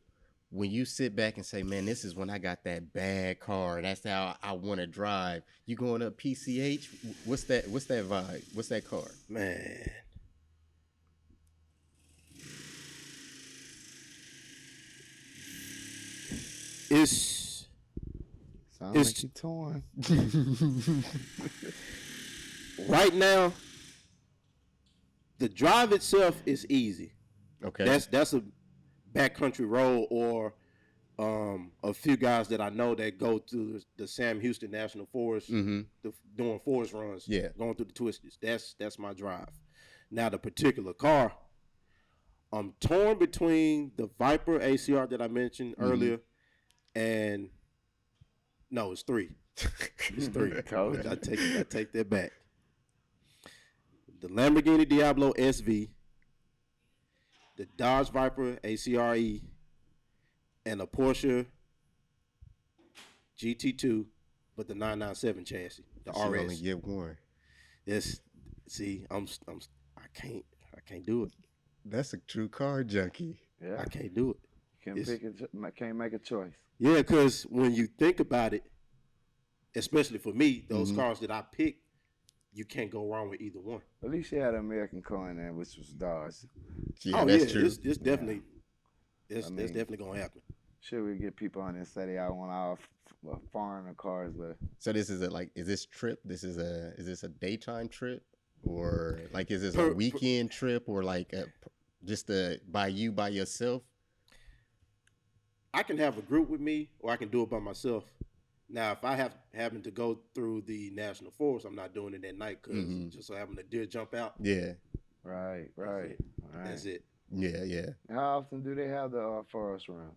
when you sit back and say, man, this is when I got that bad car, that's how I want to drive. You going up PCH? What's that vibe? What's that car? Man. Sounds like you're torn. Right now, the drive itself is easy. Okay. That's a backcountry road, or a few guys that I know that go to the Sam Houston National Forest, doing forest runs, going through the twisties. That's my drive. Now the particular car, I'm torn between the Viper ACR that I mentioned earlier, and no, it's three. It's three. I take that back. The Lamborghini Diablo SV, the Dodge Viper ACRE, and a Porsche GT2, but the 997 chassis, the RS. You only get one. Yes. See, I can't do it. That's a true car junkie. Yeah. I can't do it. Can't make a choice. Yeah, because when you think about it, especially for me, those cars that I picked, you can't go wrong with either one. At least you had an American car in there, which was Dodge. Yeah, that's true. It's definitely, it's definitely gonna happen. Sure, we get people on there say they all want our foreigner cars, but so this is is this trip? Is this a daytime trip, or like is this a weekend trip, or like just by yourself? I can have a group with me, or I can do it by myself. Now, if I happen to go through the national forest, I'm not doing it at night because just so having a deer jump out. Yeah. Right. That's it. Yeah. How often do they have the forest runs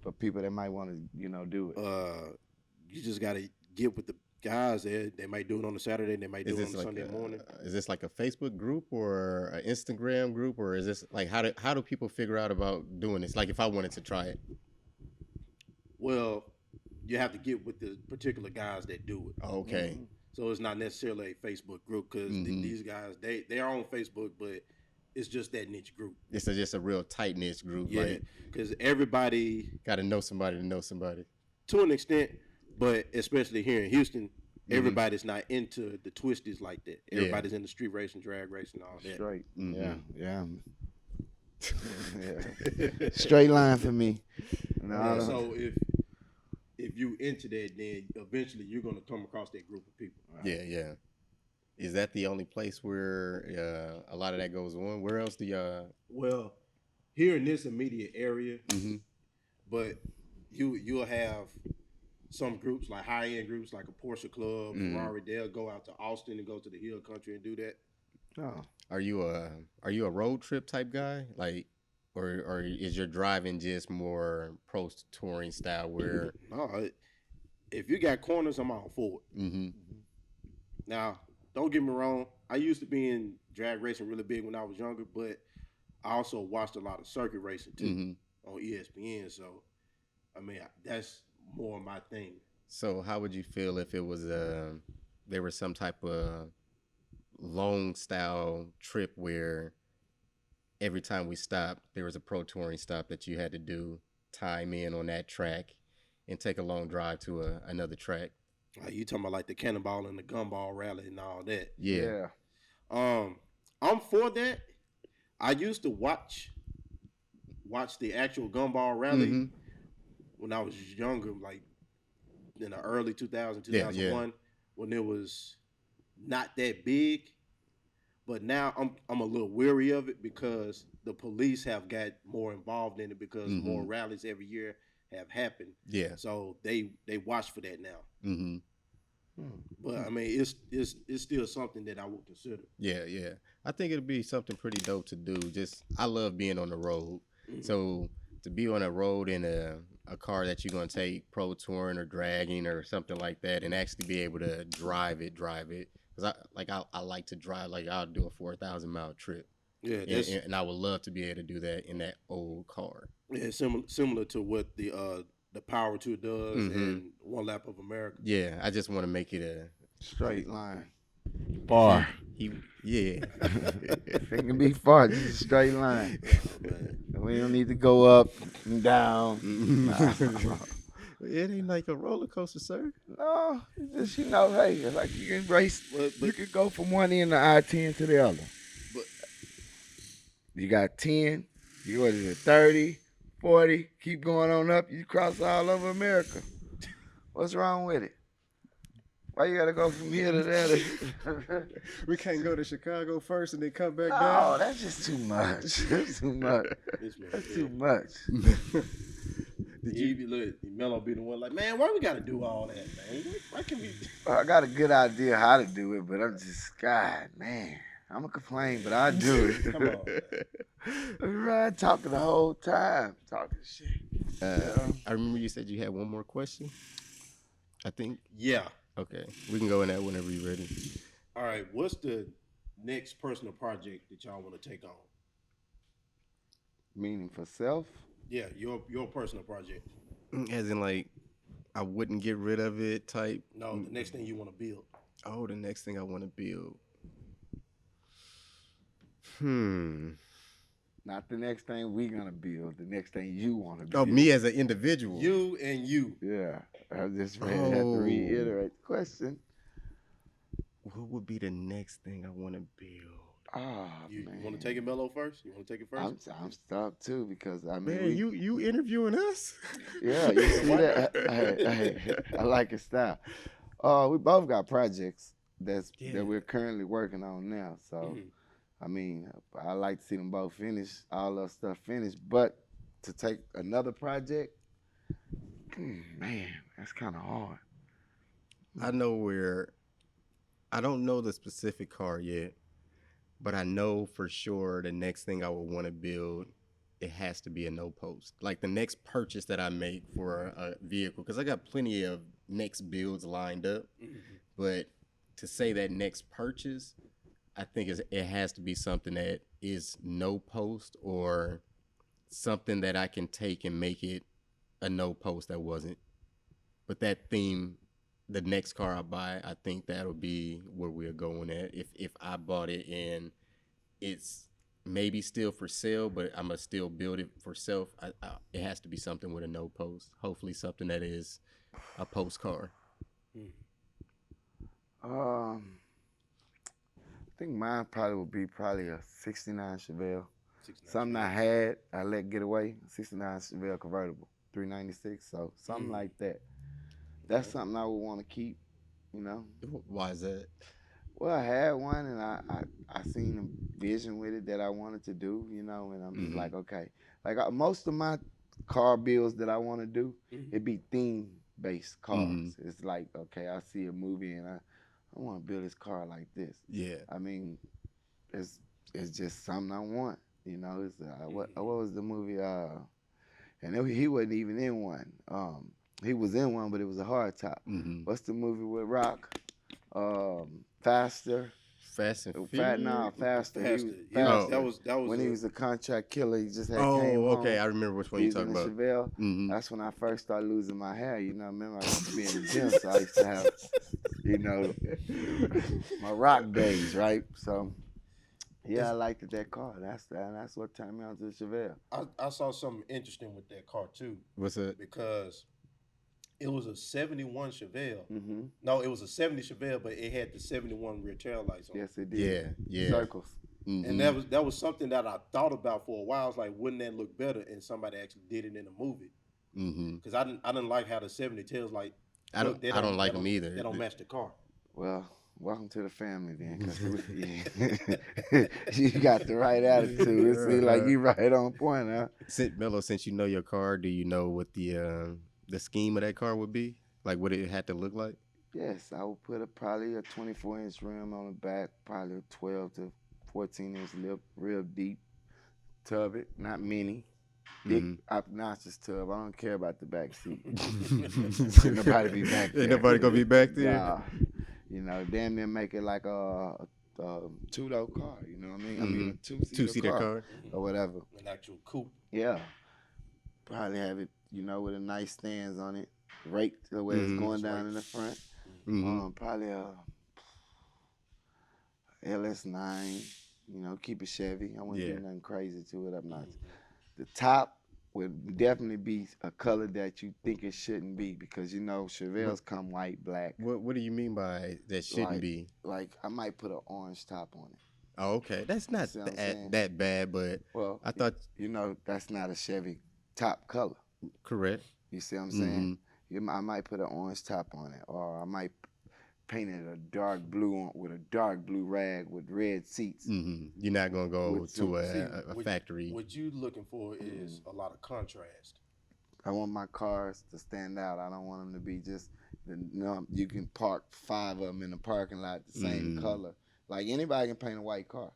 for people that might want to, do it? You just got to get with the guys. They might do it on a Saturday. They might do it on a Sunday morning. Is this like a Facebook group or an Instagram group, or is this like how do people figure out about doing this? Like if I wanted to try it. Well, you have to get with the particular guys that do it. Okay. So it's not necessarily a Facebook group because these guys they are on Facebook, but it's just that niche group. It's just a real tight knit group. Yeah, Like, because everybody got to know somebody to know somebody. to an extent, but especially here in Houston, everybody's not into the twisties like that. Everybody's into street racing, drag racing, all that. Straight. Yeah. Yeah. Straight line for me. Yeah, so if you into that, then eventually you're gonna come across that group of people. Yeah. Is that the only place where a lot of that goes on? Where else do y'all? Well, here in this immediate area, but you'll have some groups like high end groups like a Porsche Club, Ferrari. They'll go out to Austin and go to the Hill Country and do that. Oh. Are you a road trip type guy? Like, or is your driving just more pro touring style where? No, if you got corners, I'm all for it. Now, don't get me wrong. I used to be in drag racing really big when I was younger, but I also watched a lot of circuit racing too on ESPN. So, I mean, that's more my thing. So, how would you feel if it was there was some type of long style trip where every time we stopped, there was a pro touring stop that you had to do, time in on that track, and take a long drive to another track? You talking about like the Cannonball and the Gumball Rally and all that? Yeah. I'm for that. I used to watch the actual Gumball Rally when I was younger, like in the early 2000s, 2001, when it was not that big. But now I'm a little weary of it because the police have got more involved in it because more rallies every year have happened. Yeah. So they watch for that now. But I mean, it's still something that I would consider. Yeah. I think it'd be something pretty dope to do. Just I love being on the road. So to be on a road in a car that you're gonna take pro touring or dragging or something like that, and actually be able to drive it. Because I like to drive. Like I'll do a 4,000-mile trip. Yeah, and I would love to be able to do that in that old car. Yeah, similar to what the Power Tour does and One Lap of America. Yeah, I just want to make it a straight line. Bar. Yeah. It can be far, just a straight line. We don't need to go up and down. It ain't like a roller coaster, sir. No, it's just, hey, it's like you can race, you can go from one end of I-10 to the other. But you got 10, you go to 30, 40, keep going on up, you cross all over America. What's wrong with it? Why you gotta go from here to there? We can't go to Chicago first and then come back down? Oh, that's just too much. That's too much. That's too much. Look, Mello be the one like, man, why we gotta do all that, man? Why can we? I got a good idea how to do it, but I'm just, God, man, I'm gonna complain, but I do it. Come on. I'm right, talking the whole time, talking shit. I remember you said you had one more question. I think. Yeah. Okay, we can go in that whenever you're ready. All right, what's the next personal project that y'all want to take on? Meaning for self? Yeah, your personal project. As in, like, I wouldn't get rid of it type? No, the next thing you want to build. Oh, the next thing I want to build. Not the next thing we gonna build, the next thing you want to build. Oh, me as an individual. You and you. Yeah, I just have to reiterate the question. What would be the next thing I want to build? You man. want to take it, Mello, first? You want to take it first? I'm stuck too because I mean, man, you interviewing us? Yeah, you see that? Hey, I like your style. We both got projects that we're currently working on now. So, I mean, I like to see them both finish, all that stuff finished. But to take another project, man, that's kind of hard. I don't know the specific car yet, but I know for sure the next thing I would want to build, it has to be a no post. Like the next purchase that I make for a vehicle, because I got plenty of next builds lined up, but to say that next purchase, I think it has to be something that is no post or something that I can take and make it a no post that wasn't. But that theme the next car I buy, I think that'll be where we're going at. If I bought it and it's maybe still for sale, but I'm gonna still build it for self. It has to be something with a no post. Hopefully, something that is a post car. I think mine probably would be a '69 Chevelle. 69 Something I Chevelle. had, I let get away. '69 Chevelle convertible, 396. So something like that. That's something I would want to keep. You know. Why is that? Well, I had one, and I seen a vision with it that I wanted to do. You know, and I'm just like, okay, like most of my car builds that I want to do, it be theme based cars. It's like, okay, I see a movie and I want to build this car like this. Yeah. I mean, it's just something I want. You know, it's what was the movie? He wasn't even in one. He was in one, but it was a hard top. What's the movie with Rock? Faster. Fast and Furious. Faster. He was Yeah, faster. that was When he was a contract killer. He just had came Oh, okay. home. I remember which one you're talking about. Chevelle. That's when I first started losing my hair. You know, I remember I used to be in the gym, so I used to have, you know, my rock days, right? So, yeah, I liked that car. That's what turned me on to the Chevelle. I saw something interesting with that car too. What's that? Because it was a 71 Chevelle. No, it was a 70 Chevelle, but it had the 71 rear tail lights on. Yes, it did. Yeah. Circles. And that was something that I thought about for a while. I was like, wouldn't that look better? And somebody actually did it in a movie. Because I didn't like how the 70 tails like. I don't like them either. They don't match the car. Well, welcome to the family then. 'Cause you got the right attitude. It seems like you right on point, huh? Mello, since you know your car, do you know what the scheme of that car would be? Like what it had to look like? Yes, I would put probably a 24-inch rim on the back, probably a 12 to 14-inch lip, real deep tub it, not mini. Big obnoxious tub. I don't care about the back seat. Ain't nobody be back there. Ain't nobody gonna be back there? Nah. You know, damn near make it like a two-door car, you know what I mean? I mean, a two-seater car or whatever. An actual coupe. Yeah. Probably have it, you know, with a nice stands on it, raked the way it's going down in the front. Probably a LS9, you know, keep it Chevy. I wouldn't do nothing crazy to it. I'm not. The top would definitely be a color that you think it shouldn't be because, you know, Chevelles come white, black. What do you mean by that shouldn't be? Like, I might put an orange top on it. Oh, okay. That's not that bad, but well, I thought... You know, that's not a Chevy top color. Correct. You see what I'm saying? I might put an orange top on it, or I might paint it a dark blue with a dark blue rag with red seats. You're not going to go to a factory. What you looking for is a lot of contrast. I want my cars to stand out. I don't want them to be just, you can park 5 of them in the parking lot the same color. Like anybody can paint a white car.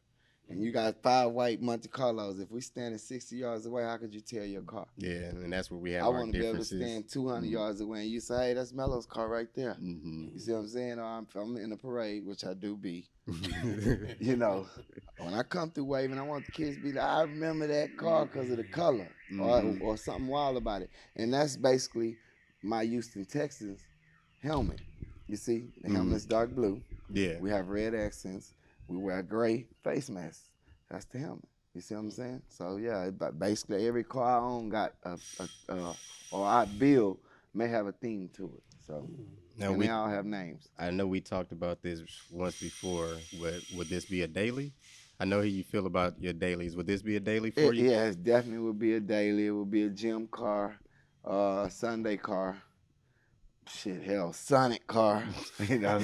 And you got 5 white Monte Carlos. If we standing 60 yards away, how could you tell your car? Yeah, and that's where we have I our want to be able to differences. stand 200 yards away and you say, hey, that's Mello's car right there. You see what I'm saying? Or I'm in a parade, which I do be. You know, when I come through waving, I want the kids to be like, I remember that car because of the color or something wild about it. And that's basically my Houston, Texas helmet. You see, the helmet's dark blue. Yeah. We have red accents. We wear gray face masks. That's the helmet. You see what I'm saying? So yeah, basically every car I own got or I build may have a theme to it. So now they all have names. I know we talked about this once before. Would this be a daily? I know how you feel about your dailies. Would this be a daily for you? Yeah, it definitely would be a daily. It would be a gym car, Sunday car. Shit, hell, Sonic car, you know,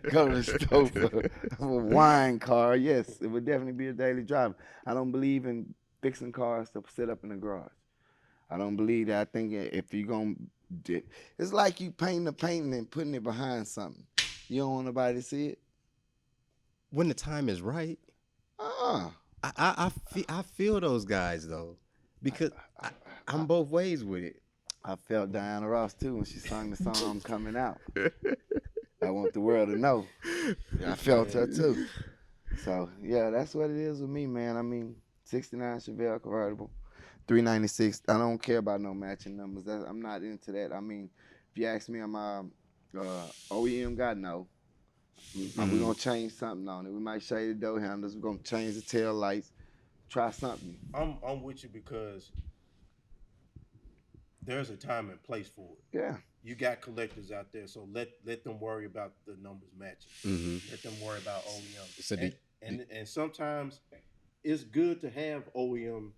go to the store for a wine car. Yes, it would definitely be a daily driver. I don't believe in fixing cars to sit up in the garage. I don't believe that. I think if you're going to, it's like you painting a painting and putting it behind something. You don't want nobody to see it? When the time is right. I feel those guys, though, because I'm both ways with it. I felt Diana Ross too when she sung the song "I'm Coming Out." I want the world to know. I felt her too. So yeah, that's what it is with me, man. I mean, '69 Chevelle convertible, 396. I don't care about no matching numbers. I'm not into that. I mean, if you ask me, am I OEM got no. We're gonna change something on it. We might shade the door handles. We're gonna change the tail lights. Try something. I'm with you because there's a time and place for it. Yeah. You got collectors out there, so let them worry about the numbers matching. Let them worry about OEM. So and sometimes it's good to have OEM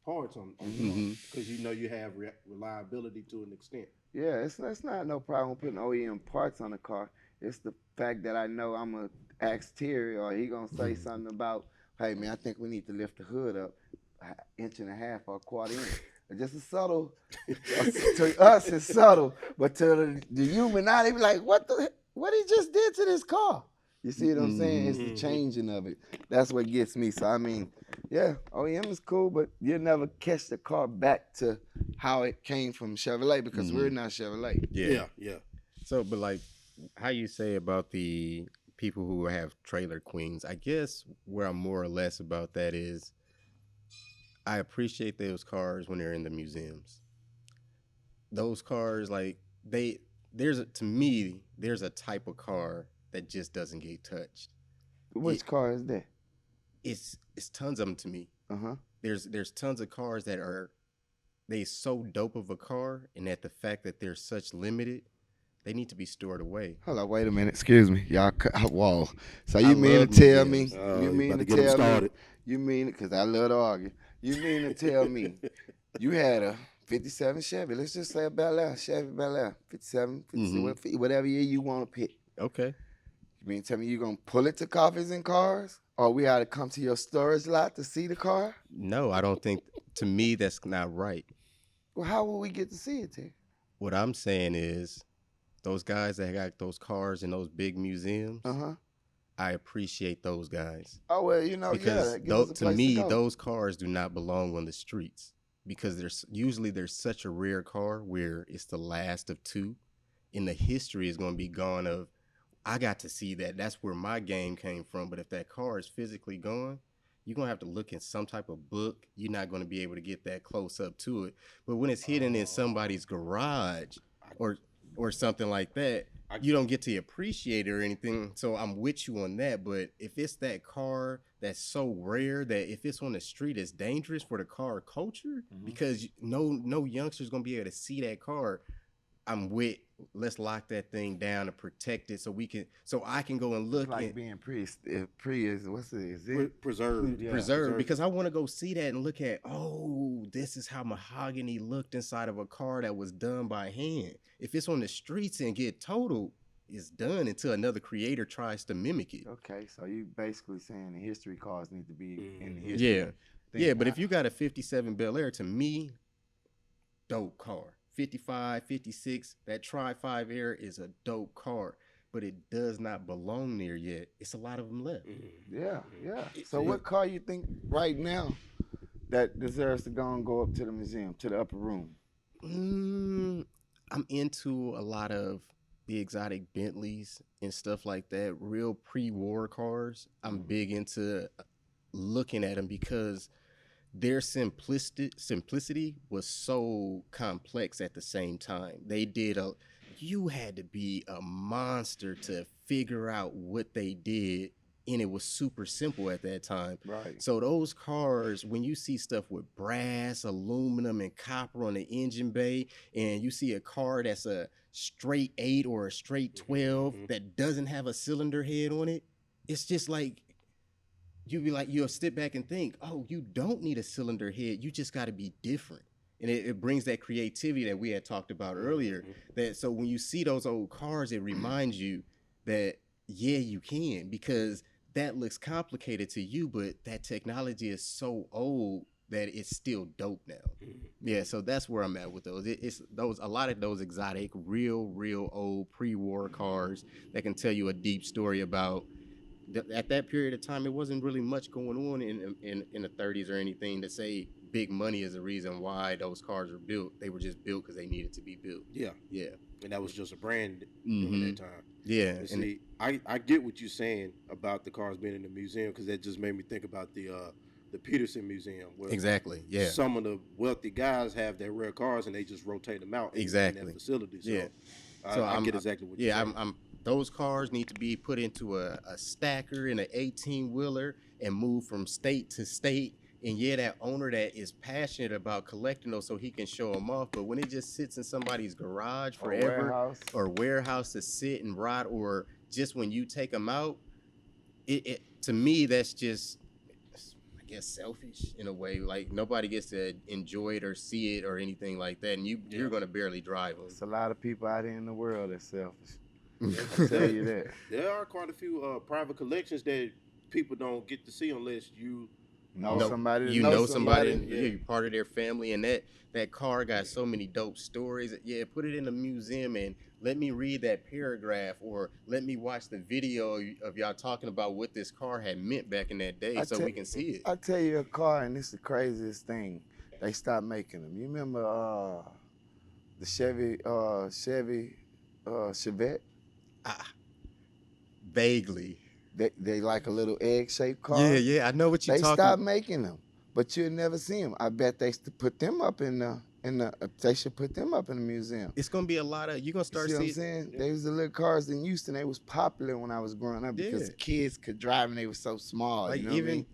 parts on because you know you have reliability to an extent. Yeah, it's not no problem putting OEM parts on the car. It's the fact that I know I'm gonna ask Terry or he gonna say something about, hey man, I think we need to lift the hood up an inch and a half or a quarter inch. Just a subtle. To us, it's subtle, but to the human eye, they be like, what he just did to this car? You see what I'm saying? It's the changing of it. That's what gets me. So I mean, yeah, OEM is cool, but you'll never catch the car back to how it came from Chevrolet because we're not Chevrolet. Yeah. So, but like, how you say about the people who have trailer queens? I guess where I'm more or less about that is, I appreciate those cars when they're in the museums. Those cars, like to me, there's a type of car that just doesn't get touched. Which car is that? It's tons of them to me. Uh-huh. There's tons of cars that are so dope of a car, and that the fact that they're such limited, they need to be stored away. Hold on, wait a minute. Excuse me, y'all. Whoa. So you mean to tell me? You mean to tell me? You mean because I love to argue. You mean to tell me you had a 57 Chevy? Let's just say a Bel Air, Chevy Bel Air, 57, 50, whatever year you want to pick. Okay. You mean to tell me you're gonna pull it to Coffees and Cars, or we had to come to your storage lot to see the car? No, I don't think. To me, that's not right. Well, how will we get to see it, Terry? What I'm saying is, those guys that got those cars in those big museums, I appreciate those guys. Oh well, you know, because yeah. to me, those cars do not belong on the streets because there's such a rare car where it's the last of two, and the history is going to be gone. Of I got to see that. That's where my game came from. But if that car is physically gone, you're going to have to look in some type of book. You're not going to be able to get that close up to it. But when it's hidden in somebody's garage or something like that, you don't get to appreciate it or anything. So I'm with you on that. But if it's that car that's so rare that if it's on the street, it's dangerous for the car culture because no youngster's going to be able to see that car. I'm with, let's lock that thing down and protect it so I can go and look. It's like being is what's it? Is it preserved? Yeah, preserved because I want to go see that and look at, this is how mahogany looked inside of a car that was done by hand. If it's on the streets and get totaled, it's done until another creator tries to mimic it. Okay, so you basically saying the history cars need to be in the history. Yeah, but if you got a 57 Bel Air, to me, dope car. 55, 56, that Tri-5 Air is a dope car, but it does not belong there yet. It's a lot of them left. Yeah. So what car you think right now that deserves to go up to the museum, to the upper room? I'm into a lot of the exotic Bentleys and stuff like that, real pre-war cars. I'm big into looking at them because their simplicity was so complex at the same time. You had to be a monster to figure out what they did, and it was super simple at that time. Right. So those cars, when you see stuff with brass, aluminum, and copper on the engine bay, and you see a car that's a straight 8 or a straight 12 that doesn't have a cylinder head on it, it's just like, you'll step back and think, you don't need a cylinder head. You just got to be different. And it brings that creativity that we had talked about earlier. So when you see those old cars, it reminds you that, yeah, you can, because that looks complicated to you, but that technology is so old that it's still dope now. Yeah, so that's where I'm at with those. It's a lot of those exotic, real old pre-war cars that can tell you a deep story about. At that period of time, it wasn't really much going on in the 30s or anything to say big money is the reason why those cars were built. They were just built because they needed to be built. Yeah. And that was just a brand during that time. Yeah. And see, I get what you're saying about the cars being in the museum because that just made me think about the Peterson Museum. Where exactly. Yeah. Some of the wealthy guys have their rare cars and they just rotate them out. Exactly. In that facility. So, yeah. So I get exactly what you're yeah, saying. I'm those cars need to be put into a stacker in an 18-wheeler and move from state to state. And yeah, that owner that is passionate about collecting those so he can show them off. But when it just sits in somebody's garage Or forever warehouse. or warehouse to sit and rot, or just when you take them out, it to me that's just, I guess, selfish in a way. Like nobody gets to enjoy it or see it or anything like that, and you're gonna barely drive There's a lot of people out here in the world that's selfish. I'll them. tell you that. There are quite a few private collections that people don't get to see unless you Know No, somebody. you Know know somebody, yeah. you're part of their family, and that car got so many dope stories. Yeah, put it in a museum and let me read that paragraph, or let me watch the video of y'all talking about what this car had meant back in that day, so we can see it. I tell you a car, and it's the craziest thing. They stopped making them. You remember the Chevy Chevette? Vaguely. They like a little egg-shaped car. Yeah, I know what you're They talking. stopped making them, but you'll never see them. I bet they put them up in the. They should put them up in the museum. It's gonna be a lot of, you're gonna You start see what I'm seeing. saying? They was the little cars in Houston. They was popular when I was growing up because Yeah. the kids could drive and they were so small. Like you know what I mean?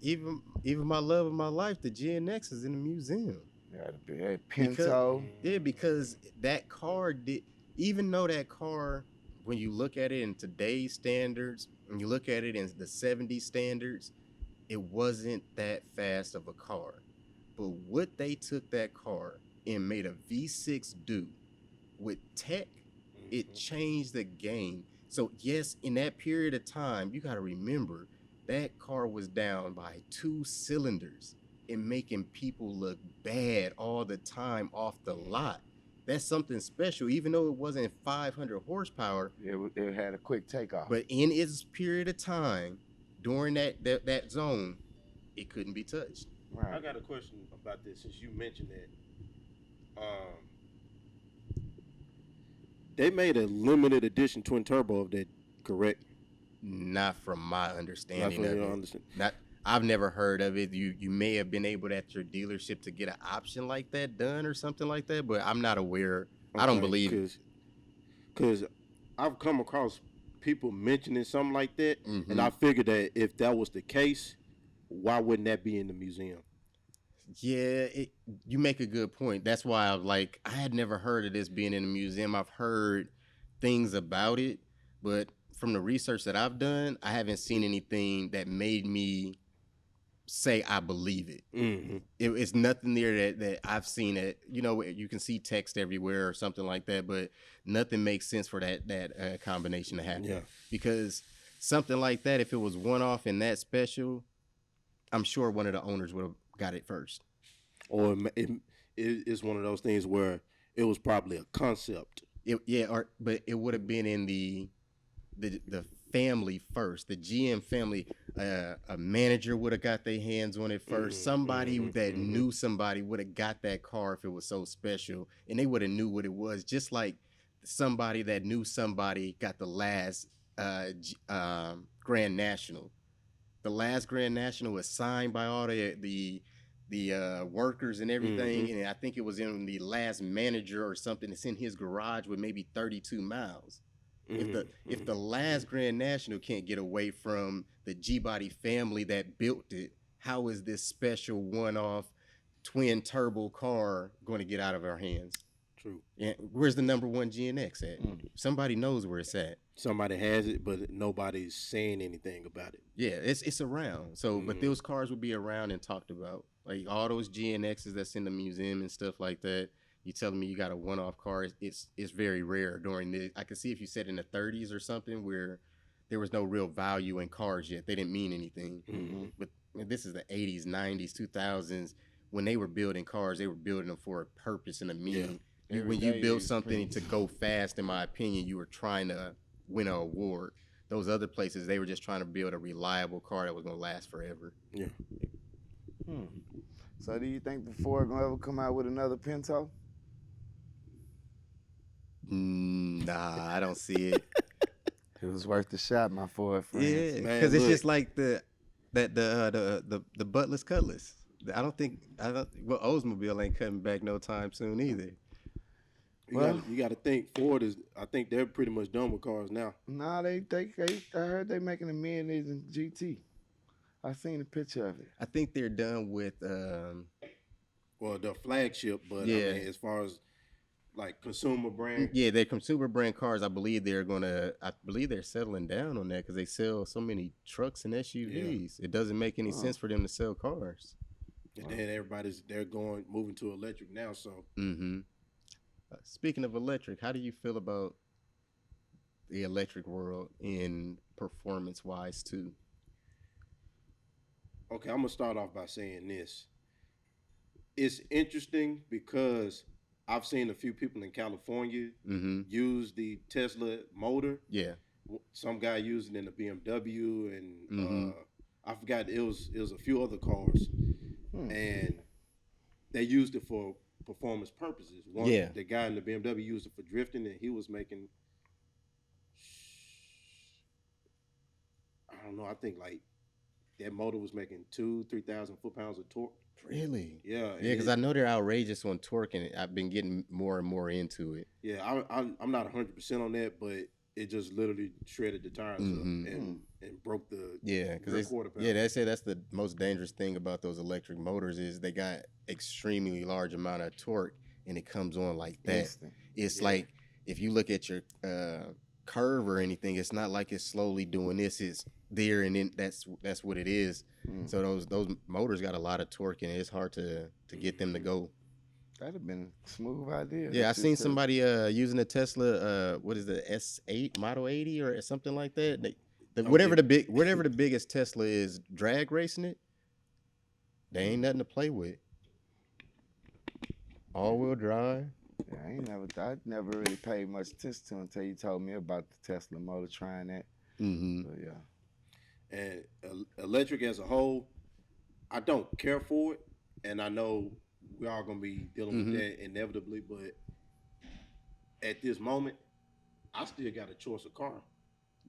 even my love of my life, the GNX is in the museum. Yeah, Pinto. Because that car did, even though that car, when you look at it in today's standards, when you look at it in the 70s standards, it wasn't that fast of a car. But what they took that car and made a V6 do with tech, it changed the game. So yes, in that period of time, you got to remember that car was down by 2 cylinders and making people look bad all the time off the lot. That's something special, even though it wasn't 500 horsepower. It had a quick takeoff. But in its period of time, during that zone, it couldn't be touched. Right. I got a question about this since you mentioned that. They made a limited edition twin turbo of that, correct? Not from my understanding Not from of your it. understanding. I've never heard of it. You may have been able at your dealership to get an option like that done or something like that, but I'm not aware. I don't believe it. Because I've come across people mentioning something like that, Mhm. and I figured that if that was the case, why wouldn't that be in the museum? Yeah, you make a good point. That's why I had never heard of this being in a museum. I've heard things about it, but from the research that I've done, I haven't seen anything that made me say I believe it. Mm-hmm. It's nothing there that I've seen it. You know, you can see text everywhere or something like that, but nothing makes sense for that combination to happen. Yeah. Because something like that, if it was one off and that special, I'm sure one of the owners would have got it first. Or it's one of those things where it was probably a concept. But it would have been in the family first, the GM family. A manager would have got their hands on it first. Somebody that knew somebody would have got that car if it was so special, and they would have knew what it was. Just like somebody that knew somebody got the last Grand National. The last Grand National was signed by all the workers and everything, and I think it was in the last manager or something that's in his garage with maybe 32 miles. If the last Grand National can't get away from the G-Body family that built it, how is this special one-off twin turbo car going to get out of our hands? True. And where's the number 1 GNX at? Somebody knows where it's at. Somebody has it, but nobody's saying anything about it. Yeah, it's around. So, but those cars would be around and talked about. Like all those GNXs that's in the museum and stuff like that. You telling me you got a one-off car? It's very rare during the. I can see if you said in the 30s or something where there was no real value in cars yet. They didn't mean anything. But this is the 80s, 90s, 2000s. When they were building cars, they were building them for a purpose and a meaning. Yeah. When you build something to go fast, in my opinion, you were trying to win an award. Those other places, they were just trying to build a reliable car that was going to last forever. Yeah. So do you think the Ford gonna ever come out with another Pinto? Nah, I don't see it. It was worth the shot, my Ford friends. Yeah, Man, because it's look. just like the buttless cutlass. Well, Oldsmobile ain't cutting back no time soon either. Well, you got to think Ford is. I think they're pretty much done with cars now. nah, I heard they making a million in GT. I seen a picture of it. I think they're done with Well, the flagship, but I yeah. mean, as far as like consumer brand, Yeah, their consumer brand cars. I believe they're settling down on that because they sell so many trucks and SUVs. It doesn't make any sense for them to sell cars. and then they're moving to electric now. So Speaking of electric, how do you feel about the electric world in performance wise too? okay, I'm gonna start off by saying this. It's interesting because I've seen a few people in California use the Tesla motor. Yeah. Some guy using it in a BMW, and I forgot it was a few other cars, and they used it for performance purposes. The guy in the BMW used it for drifting, and he was making, I don't know, I think like that motor was making 2,000-3,000 foot-pounds of torque. Really? Yeah. Yeah, because I know they're outrageous on torque, and I've been getting more and more into it. Yeah, I'm not 100% on that, but it just literally shredded the tires up and broke the quarter pound. Yeah, they say that's the most dangerous thing about those electric motors is they got extremely large amount of torque, and it comes on like that. Instant. It's like if you look at your curve or anything, it's not like it's slowly doing this. It's there, and then that's what it is. So those motors got a lot of torque, and it's hard to get them to go. That'd have been a smooth idea. Yeah, I seen somebody using a Tesla. What is the S8 Model 80 or something like that? Whatever the biggest Tesla is, drag racing it. They ain't nothing to play with. All wheel drive. Yeah, I never really paid much attention to until you told me about the Tesla motor, trying that. But yeah. And electric as a whole, I don't care for it, and I know we're all gonna be dealing with that inevitably. But at this moment, I still got a choice of car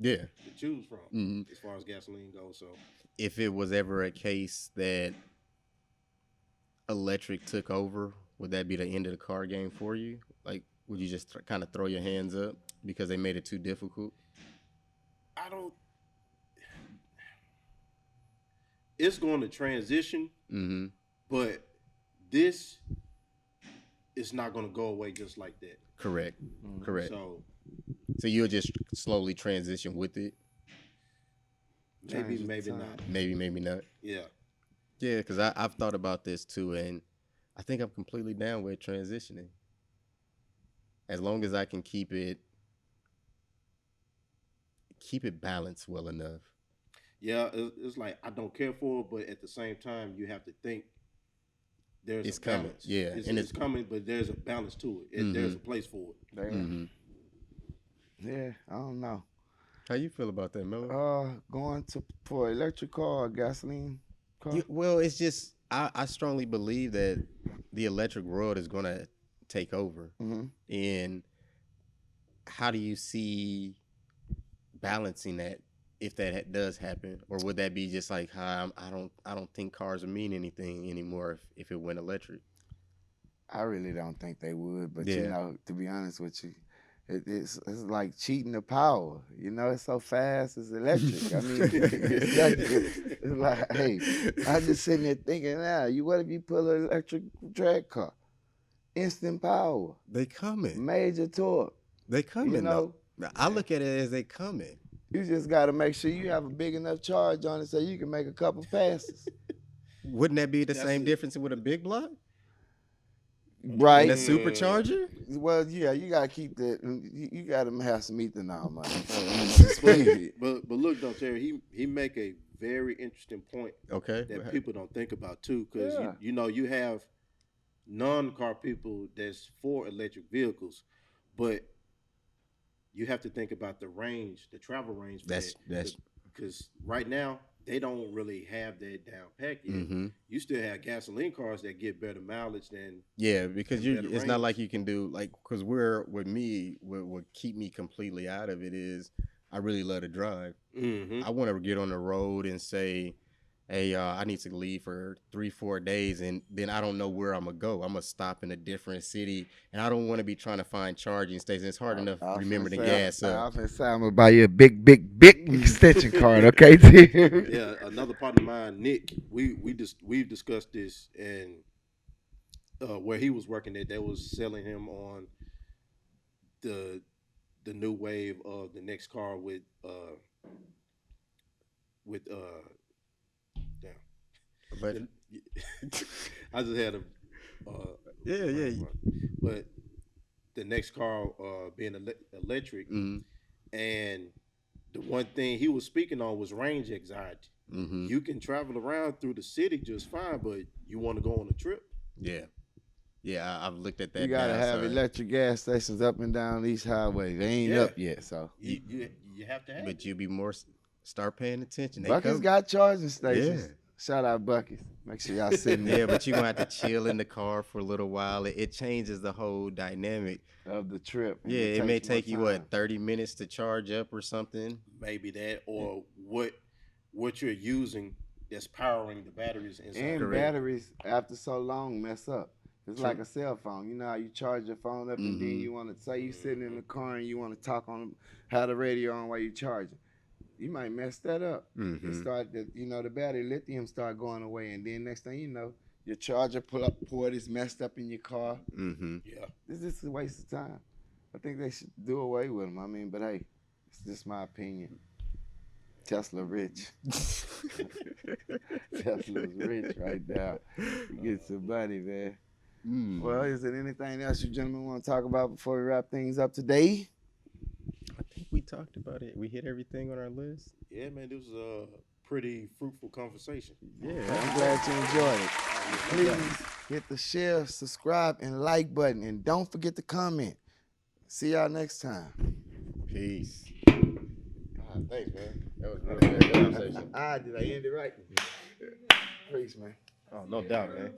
to choose from as far as gasoline goes. So if it was ever a case that electric took over, would that be the end of the car game for you? Like, would you just kind of throw your hands up because they made it too difficult? I don't. It's going to transition, but this is not going to go away just like that. Correct. Correct. So you'll just slowly transition with it. Maybe not. Maybe not. Yeah. Yeah, because I've thought about this too, and I think I'm completely down with transitioning. As long as I can keep it balanced well enough. Yeah, it's like I don't care for it, but at the same time, you have to think it's coming. Balance. Yeah, it's coming, but there's a balance to it. There's a place for it. Yeah, I don't know. How you feel about that, Melo? Going for electric car or gasoline car? Well, it's just I strongly believe that the electric world is going to take over. And how do you see balancing that if that does happen, or would that be just like I don't think cars will mean anything anymore if it went electric? I really don't think they would, but you know, to be honest with you, it's like cheating the power. You know, it's so fast, it's electric. I mean, it's like, hey, I'm just sitting there thinking, what if you pull an electric drag car? Instant power. They coming. Major torque. They coming. You know, I look at it as they coming. You just got to make sure you have a big enough charge on it so you can make a couple passes. Wouldn't that be the same difference with a big block? Right. And a supercharger? Well, yeah, you got to keep that. You got to have some ethanol money. but look, though, Terry, he make a very interesting point. Okay. That people don't think about, too, because, you know, you have non-car people that's for electric vehicles, but you have to think about the range, the travel range. That's because right now they don't really have that down pat yet. You still have gasoline cars that get better mileage than because it's not like you can do because what keep me completely out of it is I really love to drive. I want to get on the road and say hey, I need to leave for 3-4 days, and then I don't know where I'm gonna go. I'm gonna stop in a different city, and I don't want to be trying to find charging stations. It's hard enough I was remember the finna say, gas I up. was finna say I'm gonna buy you a big extension card, okay, T? Yeah, another partner of mine, Nick. We've discussed this, and where he was working at, they was selling him on the new wave of the next car with damn. But I just had a yeah, yeah. but the next car being electric, Mm-hmm. and the one thing he was speaking on was range anxiety. Mm-hmm. You can travel around through the city just fine, but you want to go on a trip. Yeah. Yeah, I've looked at that You gotta have downside. electric gas stations up and down these highways. They ain't Yeah. up yet, so. You have to have But it. you be more start paying attention. They Bucky's come. got charging stations. Yeah. Shout out Bucky's. Make sure y'all sitting there Yeah, but you gonna have to chill in the car for a little while. It changes the whole dynamic. of the trip. and Yeah, it may takes more take you time. 30 minutes to charge up or something. Maybe that, or what you're using that's powering the batteries inside. And Correct. batteries after so long mess up. It's True. like a cell phone. You know how you charge your phone up and then Mhm. you want to say you sitting in the car and you want to talk on, have the radio on while you charging. You might mess that up. It Mhm. start the battery lithium start going away, and then next thing you know, your charger port is messed up in your car. Mhm. Yeah. It's just a waste of time. I think they should do away with them. I mean, but hey, it's just my opinion. Tesla rich. Tesla's rich right now. Get some money, man. Mm. Well, is there anything else you gentlemen want to talk about before we wrap things up today? I think we talked about it. We hit everything on our list. Yeah, man, this was a pretty fruitful conversation. Yeah. I'm glad you enjoyed it. Please hit the share, subscribe, and like button. And don't forget to comment. See y'all next time. Peace. Thanks, man. That was really good conversation. Did I end it right? Peace, man. Oh, no doubt, man.